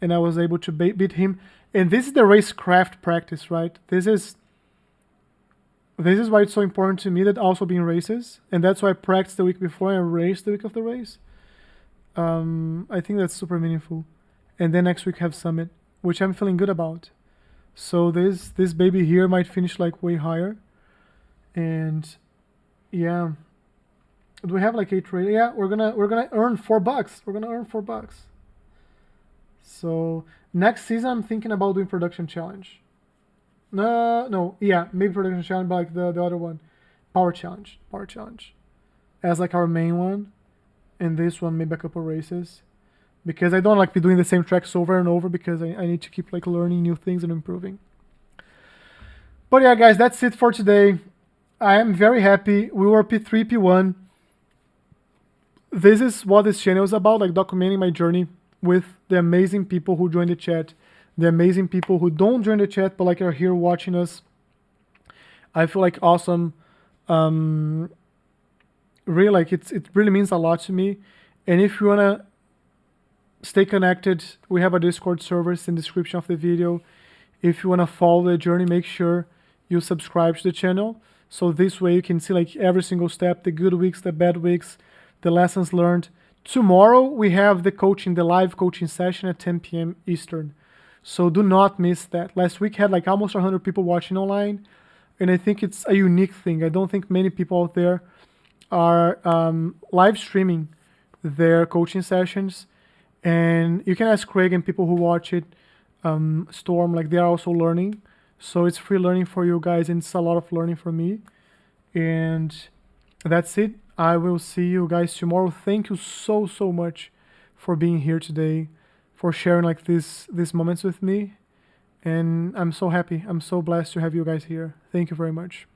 And I was able to beat him. And this is the racecraft practice, right? This is why it's so important to me that also being races, and that's why I practiced the week before and raced the week of the race. I think that's super meaningful. And then next week have Summit, which I'm feeling good about. So this baby here might finish like way higher. And yeah, do we have like 8 races? Yeah, we're gonna earn $4. We're gonna earn $4. So next season I'm thinking about doing production challenge. No, yeah, maybe production challenge, but like the other one, power challenge, as like our main one, and this one maybe a couple races, because I don't like be doing the same tracks over and over, because I need to keep like learning new things and improving. But yeah, guys, that's it for today. I am very happy. We were P3, P1. this is what this channel is about, like documenting my journey with the amazing people who join the chat, the amazing people who don't join the chat but like are here watching us. I feel like awesome. Really, like it really means a lot to me. And if you wanna stay connected, we have a Discord server, it's in the description of the video. If you wanna follow the journey, make sure you subscribe to the channel. So this way you can see like every single step, the good weeks, the bad weeks, the lessons learned. Tomorrow we have the live coaching session at 10 p.m. Eastern. So do not miss that. Last week had like almost 100 people watching online, and I think it's a unique thing. I don't think many people out there are live streaming their coaching sessions. And you can ask Craig and people who watch it, Storm, like they are also learning. So it's free learning for you guys, and it's a lot of learning for me. And that's it. I will see you guys tomorrow. Thank you so much for being here today, for sharing like these moments with me. And I'm so happy. I'm so blessed to have you guys here. Thank you very much.